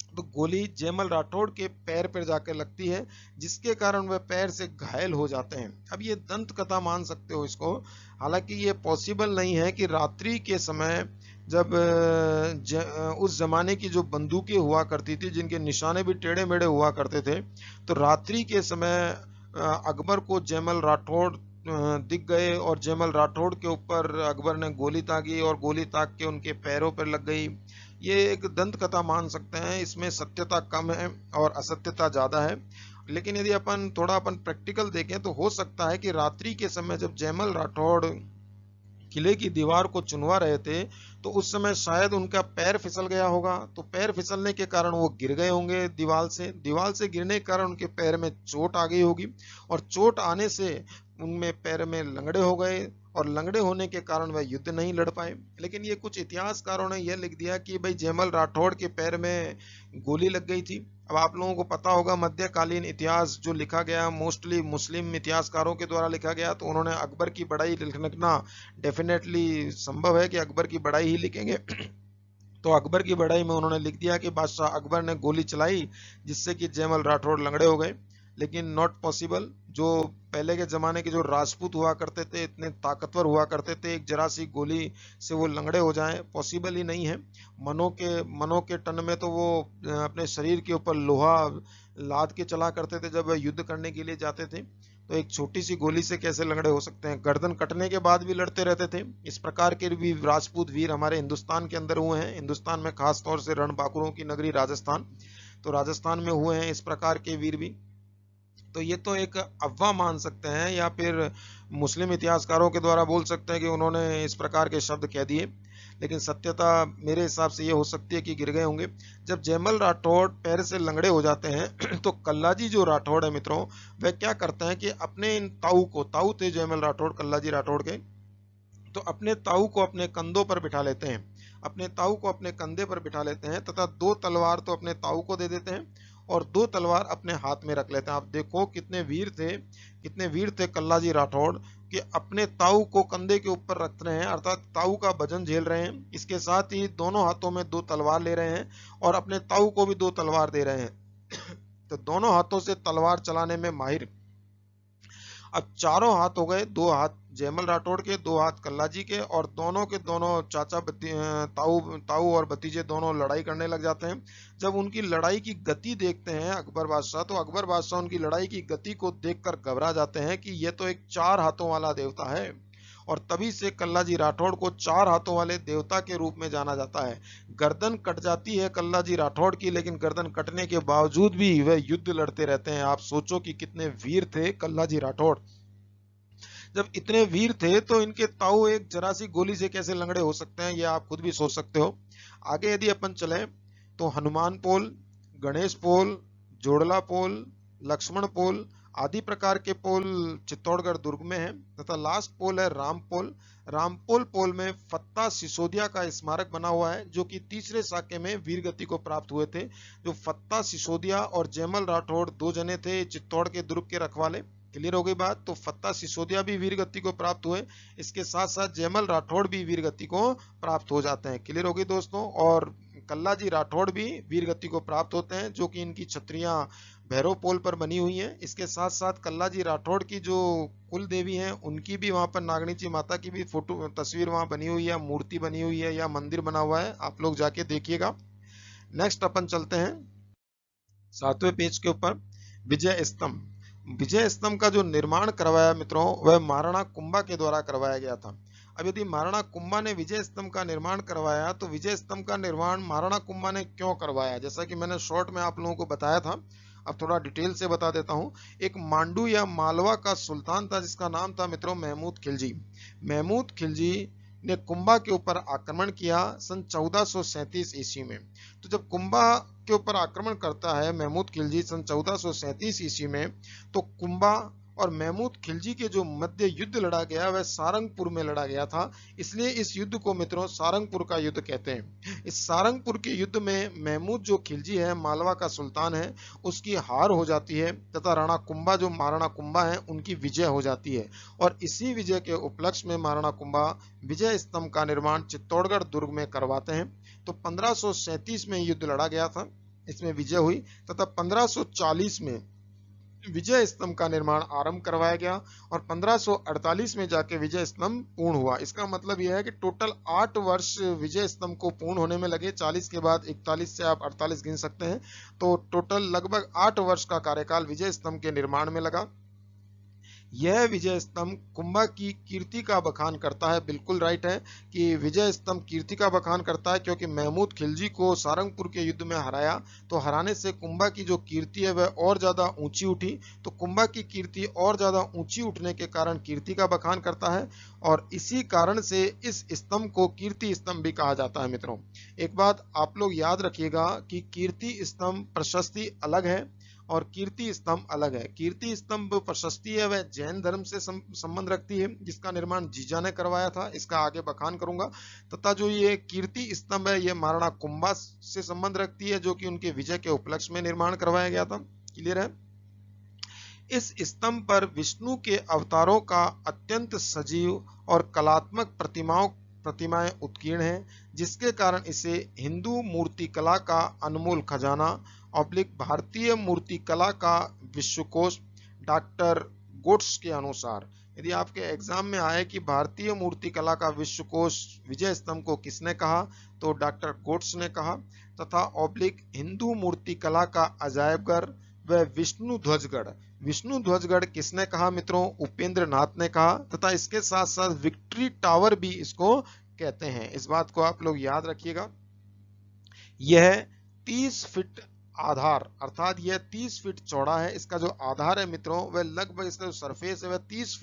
तो गोली जयमल राठौड़ के पैर पर जाकर लगती है, जिसके कारण वह पैर से घायल हो जाते हैं। अब ये दंत कथा मान सकते हो इसको। हालांकि ये पॉसिबल नहीं है कि रात्रि के समय, जब उस जमाने की जो बंदूकें हुआ करती थी, जिनके निशाने भी टेढ़े मेढ़े हुआ करते थे, तो रात्रि के समय अकबर को जयमल राठौड़ दिख गए और जयमल राठौड़ के ऊपर अकबर ने गोली ताकी और गोली ताक के उनके पैरों पर लग गई। ये एक दंत कथा मान सकते हैं। इसमें सत्यता कम है और असत्यता ज्यादा है। लेकिन यदि अपन प्रैक्टिकल देखें तो हो सकता है कि रात्रि के समय जब जयमल राठौड़ किले की दीवार को चुनवा रहे थे, तो उस समय शायद उनका पैर फिसल गया होगा। तो पैर फिसलने के कारण वो गिर गए होंगे दीवार से गिरने के कारण उनके पैर में चोट आ गई होगी, और चोट आने से उनमें पैर में लंगड़े हो गए, और लंगड़े होने के कारण वह युद्ध नहीं लड़ पाए। लेकिन ये कुछ इतिहासकारों ने यह लिख दिया कि भाई जयमल राठौड़ के पैर में गोली लग गई थी। अब आप लोगों को पता होगा, मध्यकालीन इतिहास जो लिखा गया मोस्टली मुस्लिम इतिहासकारों के द्वारा लिखा गया, तो उन्होंने अकबर की बड़ाई लिखना डेफिनेटली संभव है कि अकबर की बड़ाई ही लिखेंगे। तो अकबर की बड़ाई में उन्होंने लिख दिया कि बादशाह अकबर ने गोली चलाई, जिससे कि जयमल राठौड़ लंगड़े हो गए। लेकिन नॉट पॉसिबल। जो पहले के जमाने के जो राजपूत हुआ करते थे, इतने ताकतवर हुआ करते थे, एक जरा सी गोली से वो लंगड़े हो जाएं, पॉसिबल ही नहीं है। मनों के टन में तो वो अपने शरीर के ऊपर लोहा लाद के चला करते थे जब युद्ध करने के लिए जाते थे। तो एक छोटी सी गोली से कैसे लंगड़े हो सकते हैं। गर्दन कटने के बाद भी लड़ते रहते थे। इस प्रकार के भी राजपूत वीर हमारे हिंदुस्तान के अंदर हुए हैं। हिंदुस्तान में खास तौर से रणबांकुरों की नगरी राजस्थान, तो राजस्थान में हुए हैं इस प्रकार के वीर भी। तो ये तो एक अफवाह मान सकते हैं या फिर मुस्लिम इतिहासकारों के द्वारा बोल सकते हैं कि उन्होंने इस प्रकार के शब्द कह दिए, लेकिन सत्यता मेरे हिसाब से ये हो सकती है कि गिर गए होंगे। जब जयमल राठौड़ पैर से लंगड़े हो जाते हैं तो कल्लाजी जो राठौड़ है मित्रों, वह क्या करते हैं कि अपने इन ताऊ थे जयमल राठौड़ कल्लाजी राठौड़ के, तो अपने ताऊ को अपने कंधों पर बिठा लेते हैं, अपने ताऊ को अपने कंधे पर बिठा लेते हैं तथा 2 तलवार तो अपने ताऊ को दे देते हैं और 2 तलवार अपने हाथ में रख लेते हैं। आप देखो कितने वीर थे कल्लाजी राठौड़ कि अपने ताऊ को कंधे के ऊपर रख रहे हैं, अर्थात ताऊ का वजन झेल रहे हैं, इसके साथ ही दोनों हाथों में 2 तलवार ले रहे हैं और अपने ताऊ को भी 2 तलवार दे रहे हैं तो दोनों हाथों से तलवार चलाने में माहिर। अब चारों हाथ हो गए, 2 हाथ जयमल राठौड़ के, 2 हाथ कल्लाजी के, और दोनों के दोनों ताऊ और भतीजे दोनों लड़ाई करने लग जाते हैं। जब उनकी लड़ाई की गति देखते हैं अकबर बादशाह, तो अकबर बादशाह उनकी लड़ाई की गति को देखकर घबरा जाते हैं कि यह तो एक 4 हाथों वाला देवता है, और तभी से कल्लाजी राठौड़ को 4 हाथों वाले देवता के रूप में जाना जाता है। गर्दन कट जाती है कल्लाजी राठौड़ की, लेकिन गर्दन कटने के बावजूद भी वह युद्ध लड़ते रहते हैं। आप सोचो कि कितने वीर थे कल्लाजी राठौड़। जब इतने वीर थे तो इनके ताऊ एक जरा सी गोली से कैसे लंगड़े हो सकते हैं, ये आप खुद भी सोच सकते हो। आगे यदि अपन चले तो हनुमान पोल, गणेश पोल, जोड़ला पोल, लक्ष्मण पोल आदि प्रकार के पोल चित्तौड़गढ़ दुर्ग में है, तथा लास्ट पोल है रामपोल। रामपोल पोल में फत्ता सिसोदिया का स्मारक बना हुआ है, जो कि तीसरे साके में वीरगति को प्राप्त हुए थे। जो फत्ता सिसोदिया और जयमल राठौड़ 2 जने थे चित्तौड़ के दुर्ग के रखवाले। क्लियर हो गई बात। तो फत्ता सिसोदिया भी वीरगति को प्राप्त हुए, इसके साथ साथ जयमल राठौड़ भी वीरगति को प्राप्त हो जाते हैं। क्लियर हो गई दोस्तों। और कल्लाजी राठौड़ भी वीरगति को प्राप्त होते हैं, जो कि इनकी छत्रियां भैरव पोल पर बनी हुई हैं। इसके साथ साथ कल्लाजी राठौड़ की जो कुल देवी हैं, उनकी भी वहां पर नागणीची माता की भी फोटो तस्वीर वहां बनी हुई है, मूर्ति बनी हुई है या मंदिर बना हुआ है, आप लोग जाके देखिएगा। नेक्स्ट अपन चलते हैं 7वें पेज के ऊपर, विजय स्तंभ। विजय स्तंभ का जो निर्माण करवाया मित्रों, वह महाराणा कुंभा के द्वारा करवाया गया था। अब यदि महाराणा कुंभा ने विजय स्तंभ का निर्माण करवाया, तो विजय स्तंभ का निर्माण महाराणा कुंभा ने क्यों करवाया, जैसा कि मैंने शॉर्ट में आप लोगों को बताया था, अब थोड़ा डिटेल से बता देता हूं। एक मांडू या मालवा का सुल्तान था, जिसका नाम था मित्रों महमूद खिलजी। महमूद खिलजी ने कुंभा के ऊपर आक्रमण किया सन 1437 ईस्वी में। तो जब कुंभा के ऊपर आक्रमण करता है महमूद खिलजी सन 1437 ईस्वी में, तो कुंभा और महमूद खिलजी के जो मध्य युद्ध लड़ा गया वह सारंगपुर में लड़ा गया था, इसलिए इस युद्ध को मित्रों सारंगपुर का युद्ध कहते हैं। इस सारंगपुर के युद्ध में महमूद जो खिलजी है, मालवा का सुल्तान है, उसकी हार हो जाती है, तथा राणा कुंभा जो महाराणा कुंभा है उनकी विजय हो जाती है। और इसी विजय के उपलक्ष्य में महाराणा कुंभा विजय स्तंभ का निर्माण चित्तौड़गढ़ दुर्ग में करवाते हैं। तो 1537 में युद्ध लड़ा गया था, इसमें विजय हुई, तथा 1540 में विजय स्तंभ का निर्माण आरंभ करवाया गया और 1548 में जाके विजय स्तंभ पूर्ण हुआ। इसका मतलब यह है कि टोटल 8 वर्ष विजय स्तंभ को पूर्ण होने में लगे। 40 के बाद 41 से आप 48 गिन सकते हैं, तो टोटल लगभग 8 वर्ष का कार्यकाल विजय स्तंभ के निर्माण में लगा। यह विजय स्तंभ कुंभा की कीर्ति का बखान करता है। बिल्कुल राइट है कि विजय स्तंभ कीर्ति का बखान करता है, क्योंकि महमूद खिलजी को सारंगपुर के युद्ध में हराया, तो हराने से कुंभा की जो कीर्ति है वह और ज्यादा ऊंची उठी। तो कुंभा की कीर्ति और ज्यादा ऊंची उठने के कारण कीर्ति का बखान करता है, और इसी कारण से इस स्तंभ को कीर्ति स्तंभ भी कहा जाता है। मित्रों, एक बात आप लोग याद रखिएगा कि कीर्ति स्तंभ प्रशस्ति अलग है और कीर्ति स्तंभ अलग है। कीर्ति स्तंभ प्रशस्ति है, वह जैन धर्म से संबंध रखती है, जिसका निर्माण जीजा ने करवाया था, इसका आगे बखान करूंगा। तथा जो ये कीर्ति स्तंभ है, ये महाराणा कुंभा से संबंध रखती है, जो कि उनके विजय के उपलक्ष्य में निर्माण करवाया गया था। क्लियर है। इस स्तंभ पर विष्णु के अवतारों का अत्यंत सजीव और कलात्मक प्रतिमाएं उत्कीर्ण हैं, जिसके कारण इसे हिंदू मूर्ति कला का अनमोल खजाना भारतीय मूर्ति कला का विश्वकोश डॉक्टर गोट्स के अनुसार, यदि आपके एग्जाम में आए कि भारतीय मूर्ति कला का विश्वकोश विजय स्तंभ को किसने कहा, तो डॉक्टर गोट्स ने कहा। तथा हिंदू मूर्ति कला का अजायबघर व विष्णु ध्वजगढ़ किसने कहा मित्रों, उपेंद्र नाथ ने कहा। तथा इसके साथ साथ विक्ट्री टावर भी इसको कहते हैं। इस बात को आप लोग याद रखिएगा। यह 30 फीट आधार, अर्थात यह 30 फीट चौड़ा है। इसका जो आधार है मित्रों वह लगभग, इसका जो सरफेस है वह 30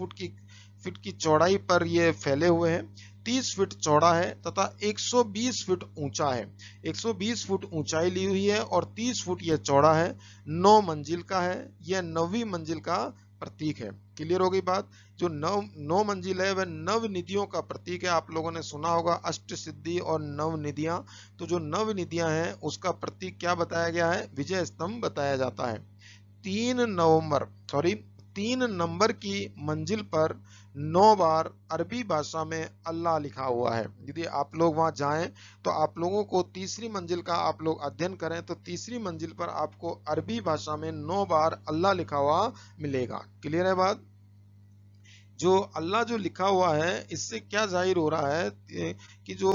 फीट की चौड़ाई पर ये फैले हुए हैं। 30 फीट चौड़ा है तथा 120 फीट ऊंचा है। 120 फुट ऊंचाई ली हुई है और 30 फुट यह चौड़ा है। 9 मंजिल का है। यह 9वीं मंजिल का प्रतीक है। क्लियर हो गई बात। जो नौ मंजिल है वह नव निधियों का प्रतीक है। आप लोगों ने सुना होगा अष्ट सिद्धि और नव निधियां। तो जो नव निधियां हैं उसका प्रतीक क्या बताया गया है? विजय स्तंभ बताया जाता है। 3 नंबर की मंजिल पर 9 बार अरबी भाषा में अल्लाह लिखा हुआ है। यदि आप लोग वहां जाएं तो आप लोगों को तीसरी मंजिल का आप लोग अध्ययन करें तो तीसरी मंजिल पर आपको अरबी भाषा में 9 बार अल्लाह लिखा हुआ मिलेगा। क्लियर है बात। जो अल्लाह जो लिखा हुआ है इससे क्या जाहिर हो रहा है कि जो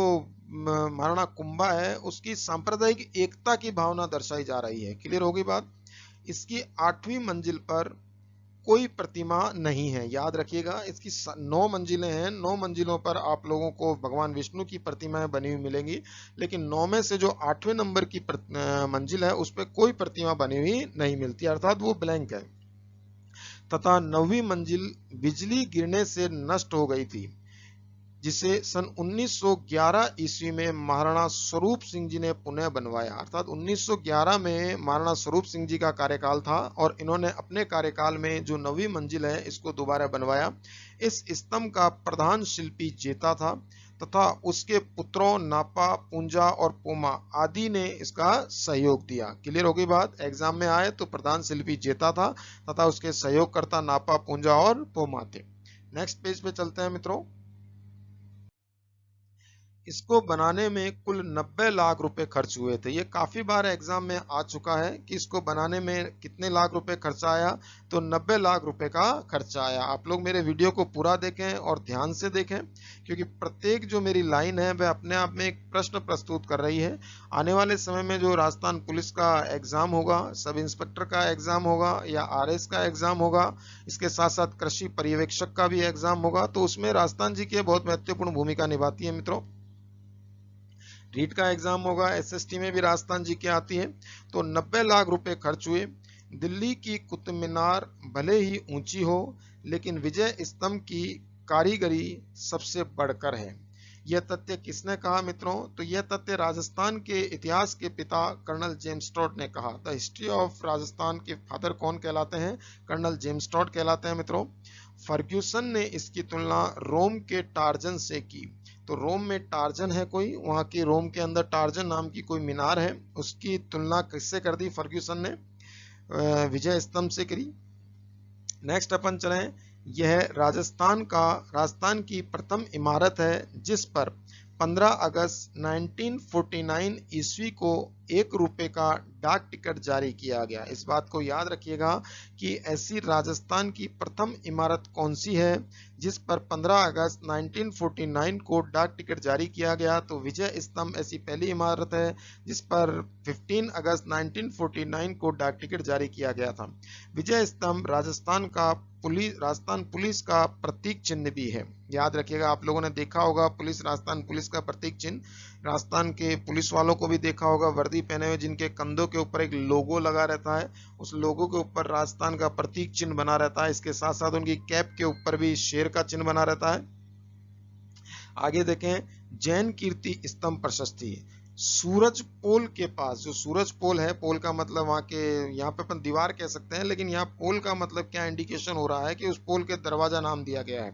महाराणा कुंभा है उसकी सांप्रदायिक एकता की भावना दर्शाई जा रही है। क्लियर हो गई बात। इसकी 8वीं मंजिल पर कोई प्रतिमा नहीं है। याद रखिएगा इसकी 9 मंजिलें हैं। 9 मंजिलों पर आप लोगों को भगवान विष्णु की प्रतिमाएं बनी हुई मिलेंगी, लेकिन 9 में से जो 8वें नंबर की मंजिल है उस पर कोई प्रतिमा बनी हुई नहीं मिलती, अर्थात वो ब्लैंक है। तथा 9वीं मंजिल बिजली गिरने से नष्ट हो गई थी, जिसे सन 1911 ईस्वी में महाराणा स्वरूप सिंह जी ने पुनः बनवाया। अर्थात 1911 में महाराणा स्वरूप सिंह जी का कार्यकाल था और इन्होंने अपने कार्यकाल में जो 9वीं मंजिल है इसको दोबारा बनवाया। इस स्तंभ का प्रधान शिल्पी जेता था तथा उसके पुत्रों नापा, पूंजा और पोमा आदि ने इसका सहयोग दिया। क्लियर हो गई बात। एग्जाम में आए तो प्रधान शिल्पी जेता था तथा उसके सहयोगकर्ता नापा, पूंजा और पोमा थे। नेक्स्ट पेज पे चलते हैं मित्रों। इसको बनाने में कुल 90 लाख रुपए खर्च हुए थे। ये काफी बार एग्जाम में आ चुका है कि इसको बनाने में कितने लाख रुपए खर्चा आया, तो 90 लाख रुपए का खर्चा आया। आप लोग मेरे वीडियो को पूरा देखें और ध्यान से देखें, क्योंकि प्रत्येक जो मेरी लाइन है वह अपने आप में एक प्रश्न प्रस्तुत कर रही है। आने वाले समय में जो राजस्थान पुलिस का एग्जाम होगा, सब इंस्पेक्टर का एग्जाम होगा या RS का एग्जाम होगा, इसके साथ साथ कृषि पर्यवेक्षक का भी एग्जाम होगा, तो उसमें राजस्थान जी की बहुत महत्वपूर्ण भूमिका निभाती है मित्रों। रीट का एग्जाम होगा, SST में भी राजस्थान जी की आती है। तो 90 लाख रुपए खर्च हुए। दिल्ली की कुतुब मीनार भले ही ऊंची हो, लेकिन विजय स्तंभ की कारीगरी सबसे बढ़कर है। यह तथ्य किसने कहा मित्रों? तो यह तथ्य राजस्थान के इतिहास के पिता कर्नल जेम्स टॉड ने कहा। द हिस्ट्री ऑफ राजस्थान के फादर कौन कहलाते हैं? कर्नल जेम्स टॉड कहलाते हैं मित्रों। फर्ग्यूसन ने इसकी तुलना रोम के टार्जन से की। तो रोम में टार्जन है कोई, वहां की रोम के अंदर टार्जन नाम की कोई मीनार है, उसकी तुलना किससे कर दी? फर्ग्यूसन ने विजय स्तंभ से करी। नेक्स्ट अपन चलें। यह राजस्थान की प्रथम इमारत है जिस पर 15 अगस्त 1949 ईस्वी को 1 रुपए का डाक टिकट जारी किया गया। इस बात को याद रखिएगा कि ऐसी राजस्थान की प्रथम इमारत कौन सी है जिस पर 15 अगस्त 1949 को डाक टिकट जारी किया गया। तो विजय स्तंभ ऐसी पहली इमारत है जिस पर 15 अगस्त 1949 को डाक टिकट जारी किया गया था। विजय स्तंभ राजस्थान पुलिस का प्रतीक चिन्ह भी है। याद रखिएगा, आप लोगों ने देखा होगा राजस्थान पुलिस का प्रतीक चिन्ह। राजस्थान के पुलिस वालों को भी देखा होगा वर्दी पहने हुए, जिनके कंधों के ऊपर एक लोगो लगा रहता है, उस लोगो के ऊपर राजस्थान का प्रतीक चिन्ह बना रहता है। इसके साथ साथ उनकी कैप के ऊपर भी शेर का चिन्ह बना रहता है। आगे देखें, जैन कीर्ति स्तंभ प्रशस्ति। सूरज पोल के पास, जो सूरज पोल है, पोल का मतलब वहां के, यहाँ पे अपन दीवार कह सकते हैं, लेकिन यहाँ पोल का मतलब क्या इंडिकेशन हो रहा है कि उस पोल के दरवाजा नाम दिया गया है।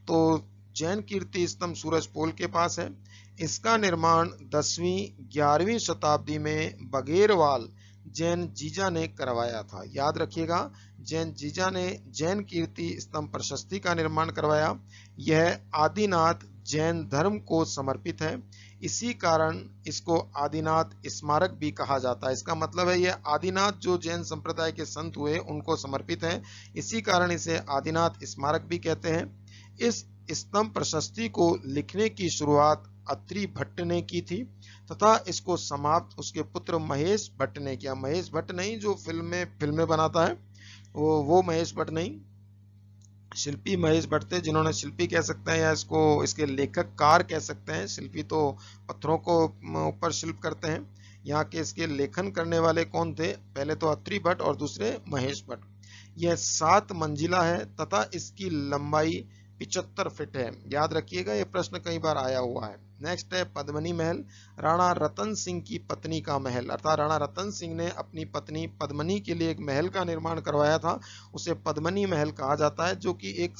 तो जैन कीर्ति स्तंभ सूरज पोल के पास है। इसका निर्माण 10वीं 11वीं शताब्दी में बघेरवाल जैन जीजा ने करवाया था। याद रखिएगा, जैन जीजा ने जैन कीर्ति स्तंभ प्रशस्ति का निर्माण करवाया। यह आदिनाथ जैन धर्म को समर्पित है, इसी कारण इसको आदिनाथ स्मारक भी कहा जाता है। इसका मतलब है यह आदिनाथ जो जैन संप्रदाय के संत हुए उनको समर्पित है, इसी कारण इसे आदिनाथ स्मारक भी कहते हैं। इस स्तंभ प्रशस्ति को लिखने की शुरुआत अत्रि भट्ट ने की थी तथा इसको समाप्त उसके पुत्र महेश भट्ट ने किया। महेश भट्ट नहीं जो फिल्में बनाता है, वो महेश भट्ट नहीं, शिल्पी महेश भट्ट थे, जिन्होंने शिल्पी कह सकते हैं या इसको इसके लेखककार कह सकते हैं। शिल्पी तो पत्थरों को ऊपर शिल्प करते हैं। यहाँ के इसके लेखन करने वाले कौन थे? पहले तो अत्रि भट्ट और दूसरे महेश भट्ट। यह 7 मंजिला है तथा इसकी लंबाई 75 फीट है। याद रखिएगा, यह प्रश्न कई बार आया हुआ है। नेक्स्ट है पद्मिनी महल, राणा रतन सिंह की पत्नी का महल, अर्थात राणा रतन सिंह ने अपनी पत्नी पद्मिनी के लिए एक महल का निर्माण करवाया था, उसे पद्मिनी महल कहा जाता है, जो कि एक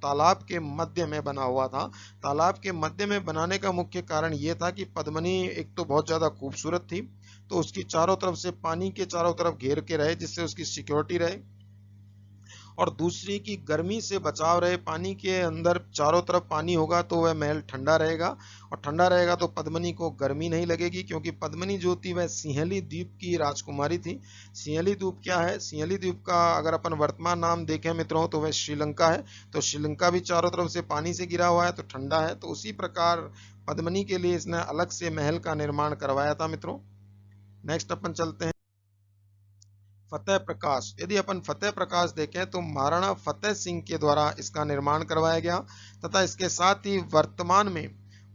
तालाब के मध्य में बना हुआ था। तालाब के मध्य में बनाने का मुख्य कारण यह था कि पद्मिनी एक तो बहुत ज्यादा खूबसूरत थी, तो उसकी चारों तरफ से पानी के चारों तरफ घेर के रहे, जिससे उसकी सिक्योरिटी रहे, और दूसरी की गर्मी से बचाव रहे। पानी के अंदर चारों तरफ पानी होगा तो वह महल ठंडा रहेगा, और ठंडा रहेगा तो पद्मिनी को गर्मी नहीं लगेगी, क्योंकि पद्मिनी जो थी वह सिंहली द्वीप की राजकुमारी थी। सिंहली द्वीप क्या है? सिंहली द्वीप का अगर अपन वर्तमान नाम देखें मित्रों तो वह श्रीलंका है। तो श्रीलंका भी चारों तरफ से पानी से घिरा हुआ है तो ठंडा है, तो उसी प्रकार पद्मिनी के लिए इसने अलग से महल का निर्माण करवाया था मित्रों। नेक्स्ट अपन चलते हैं फतेह प्रकाश। यदि अपन फतेह प्रकाश देखें तो महाराणा फतेह सिंह के द्वारा इसका निर्माण करवाया गया, तथा इसके साथ ही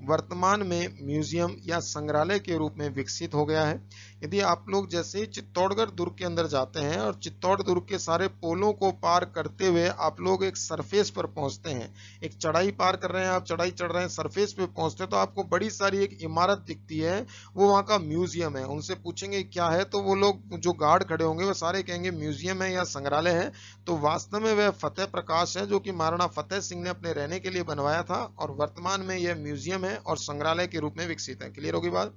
वर्तमान में म्यूजियम या संग्रहालय के रूप में विकसित हो गया है। यदि आप लोग जैसे ही चित्तौड़गढ़ दुर्ग के अंदर जाते हैं और चित्तौड़ दुर्ग के सारे पोलों को पार करते हुए आप लोग एक सरफेस पर पहुंचते हैं, एक चढ़ाई पार कर रहे हैं, आप चढ़ाई चढ़ रहे हैं, सरफेस पे पहुंचते हैं तो आपको बड़ी सारी एक इमारत दिखती है, वो वहाँ का म्यूजियम है। उनसे पूछेंगे क्या है, तो वो लोग जो गार्ड खड़े होंगे वो सारे कहेंगे म्यूजियम है या संग्रहालय है। तो वास्तव में वह फतेह प्रकाश है, जो कि महाराणा फतेह सिंह ने अपने रहने के लिए बनवाया था, और वर्तमान में यह म्यूजियम है और संग्रहालय के रूप में विकसित है। क्लियर होगी बात?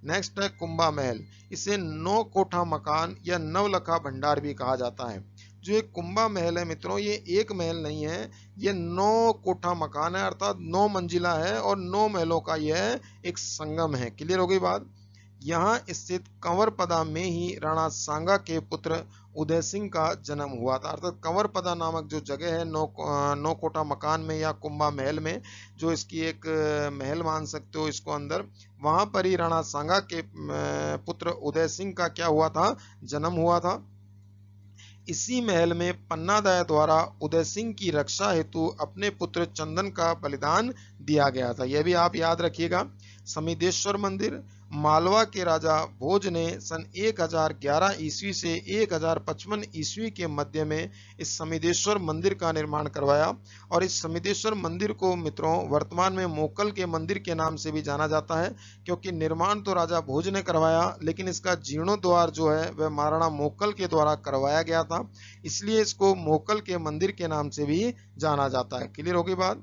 नेक्स्ट है कुंभा महल। इसे 9 कोठा मकान या नवलखा भंडार भी कहा जाता है। जो एक कुंभा महल है मित्रों, ये एक महल नहीं है, ये 9 कोठा मकान है, अर्थात 9 मंजिला है और 9 महलों का यह एक संगम है। क्लियर हो गई बात? यहाँ स्थित कंवरपदा में ही राणा सांगा के पुत्र उदय सिंह का जन्म हुआ था। अर्थात कंवरपदा नामक जो जगह है 9 कोठा मकान में या कुंभा महल में, जो इसकी एक महल मान सकते हो इसको अंदर, वहां पर ही राणा सांगा के पुत्र उदय सिंह का क्या हुआ था? जन्म हुआ था। इसी महल में पन्नादाया द्वारा उदय सिंह की रक्षा हेतु अपने पुत्र चंदन का बलिदान दिया गया था। यह भी आप याद रखिएगा। समिदेश्वर मंदिर, मालवा के राजा भोज ने सन 1011 ईस्वी से 1055 ईस्वी के मध्य में इस समिदेश्वर मंदिर का निर्माण करवाया, और इस समिदेश्वर मंदिर को मित्रों वर्तमान में मोकल के मंदिर के नाम से भी जाना जाता है, क्योंकि निर्माण तो राजा भोज ने करवाया, लेकिन इसका जीर्णोद्वार जो है वह महाराणा मोकल के द्वारा करवाया गया था, इसलिए इसको मोकल के मंदिर के नाम से भी जाना जाता है। क्लियर होगी बात?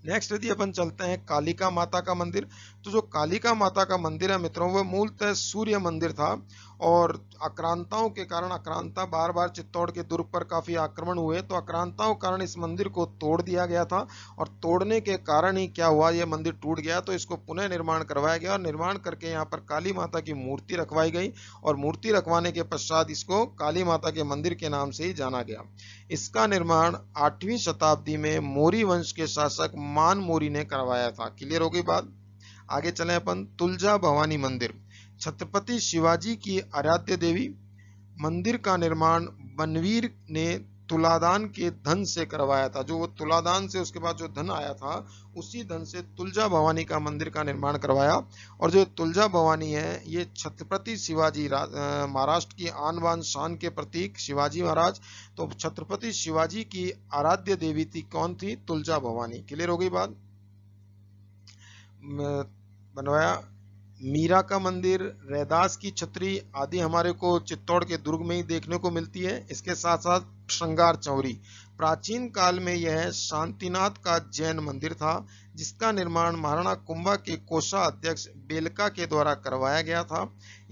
नेक्स्ट यदि अपन चलते हैं कालिका माता का मंदिर, तो जो कालिका माता का मंदिर है मित्रों वह मूलतः सूर्य मंदिर था, और आक्रांताओं के कारण, आक्रांता बार बार चित्तौड़ के दुर्ग पर काफी आक्रमण हुए, तो आक्रांताओं के कारण इस मंदिर को तोड़ दिया गया था, और तोड़ने के कारण ही क्या हुआ, यह मंदिर टूट गया, तो इसको पुनः निर्माण करवाया गया, और निर्माण करके यहाँ पर काली माता की मूर्ति रखवाई गई, और मूर्ति रखवाने के पश्चात इसको काली माता के मंदिर के नाम से ही जाना गया। इसका निर्माण 8वीं शताब्दी में मौर्य वंश के शासक मान मौर्य ने करवाया था। क्लियर हो गई बात? आगे चले अपन तुलजा भवानी मंदिर, छत्रपति शिवाजी की आराध्य देवी। मंदिर का निर्माण बनवीर ने तुलादान के धन से करवाया था। जो वो तुलादान से उसके बाद जो धन आया था, उसी धन से तुलजा भवानी का मंदिर का निर्माण करवाया। और जो तुलजा भवानी है ये छत्रपति शिवाजी महाराष्ट्र की आन बान शान के प्रतीक शिवाजी महाराज, तो छत्रपति शिवाजी की आराध्य देवी थी, कौन थी? तुलजा भवानी। क्लियर हो गई बात? बनवाया। मीरा का मंदिर, रैदास की छतरी आदि हमारे को चित्तौड़ के दुर्ग में ही देखने को मिलती है। इसके साथ साथ श्रृंगार चौरी, प्राचीन काल में यह शांतिनाथ का जैन मंदिर था, जिसका निर्माण महाराणा कुंभा के कोषाध्यक्ष बेलका के द्वारा करवाया गया था।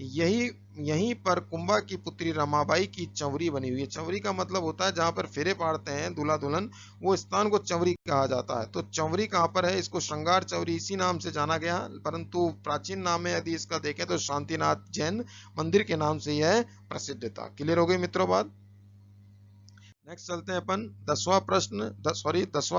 यहीं पर कुंभा की पुत्री रमाबाई की चंवरी बनी हुई है। चंवरी का मतलब होता है जहां पर फेरे पाड़ते हैं दूल्हा दुल्हन, वो स्थान को चंवरी कहा जाता है। तो चंवरी कहां पर है? इसको श्रृंगार चंवरी इसी नाम से जाना गया, परंतु प्राचीन नाम में यदि इसका देखें तो शांतिनाथ जैन मंदिर के नाम से यह प्रसिद्ध था। क्लियर हो गई मित्रों बात? नेक्स्ट चलते हैं अपन 10वां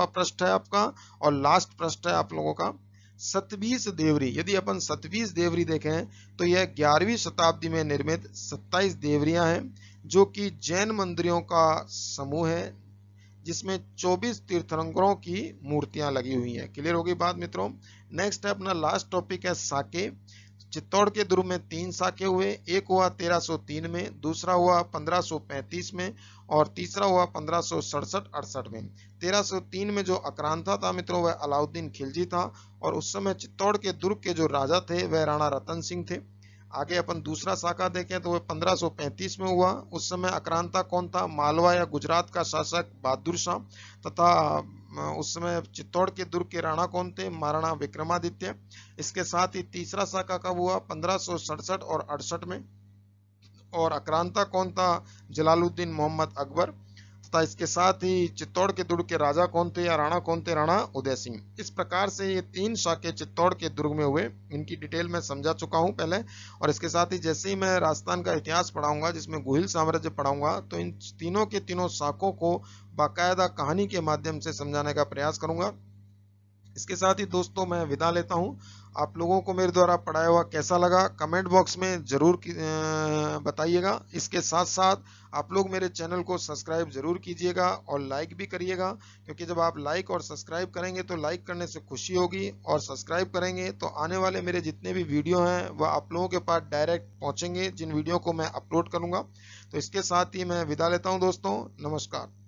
पृष्ठ है आपका, और लास्ट पृष्ठ है आप लोगों का सतबीस देवरी। यदि अपन सतबीस देवरी देखें तो यह 11वीं शताब्दी में निर्मित 27 देवरियां हैं, जो कि जैन मंदिरों का समूह है, जिसमें 24 तीर्थंकरों की मूर्तियां लगी हुई हैं। क्लियर हो गई बात मित्रों? नेक्स्ट है अपना लास्ट टॉपिक है साके। चित्तौड़ के दुर्ग में 3 साके हुए, एक हुआ 1303 में, दूसरा हुआ 1535 में और तीसरा हुआ 1567-68 में। 1303 में जो आक्रांता था मित्रों वह अलाउद्दीन खिलजी था और उस समय चित्तौड़ के दुर्ग के जो राजा थे वह राणा रतन सिंह थे। आगे अपन दूसरा साका देखें तो वह 1535 में हुआ। उस समय आक्रांता कौन था? मालवा या गुजरात का शासक बहादुर शाह तथा उस समय चित्तौड़ के दुर्ग के राणा कौन थे? महाराणा विक्रमादित्य। इसके साथ ही तीसरा साका कब हुआ? 1567 और 68 में और आक्रांता कौन था? जलालुद्दीन मोहम्मद अकबर तथा इसके साथ ही चित्तौड़ के दुर्ग के राजा कौन थे या राणा कौन थे? राणा उदय सिंह। इस प्रकार से ये 3 साके चित्तौड़ के दुर्ग में हुए, इनकी डिटेल मैं समझा चुका हूं पहले। और इसके साथ ही जैसे ही मैं राजस्थान का इतिहास पढ़ाऊंगा जिसमें गुहिल साम्राज्य पढ़ाऊंगा तो इन तीनों के तीनों साकों को बाकायदा कहानी के माध्यम से समझाने का प्रयास करूंगा। इसके साथ ही दोस्तों मैं विदा लेता हूं। आप लोगों को मेरे द्वारा पढ़ाया हुआ कैसा लगा कमेंट बॉक्स में जरूर बताइएगा। इसके साथ साथ आप लोग मेरे चैनल को सब्सक्राइब जरूर कीजिएगा और लाइक भी करिएगा, क्योंकि जब आप लाइक और सब्सक्राइब करेंगे तो लाइक करने से खुशी होगी और सब्सक्राइब करेंगे तो आने वाले मेरे जितने भी वीडियो हैं वह आप लोगों के पास डायरेक्ट पहुंचेंगे, जिन वीडियो को मैं अपलोड करूंगा। तो इसके साथ ही मैं विदा लेता हूं दोस्तों, नमस्कार।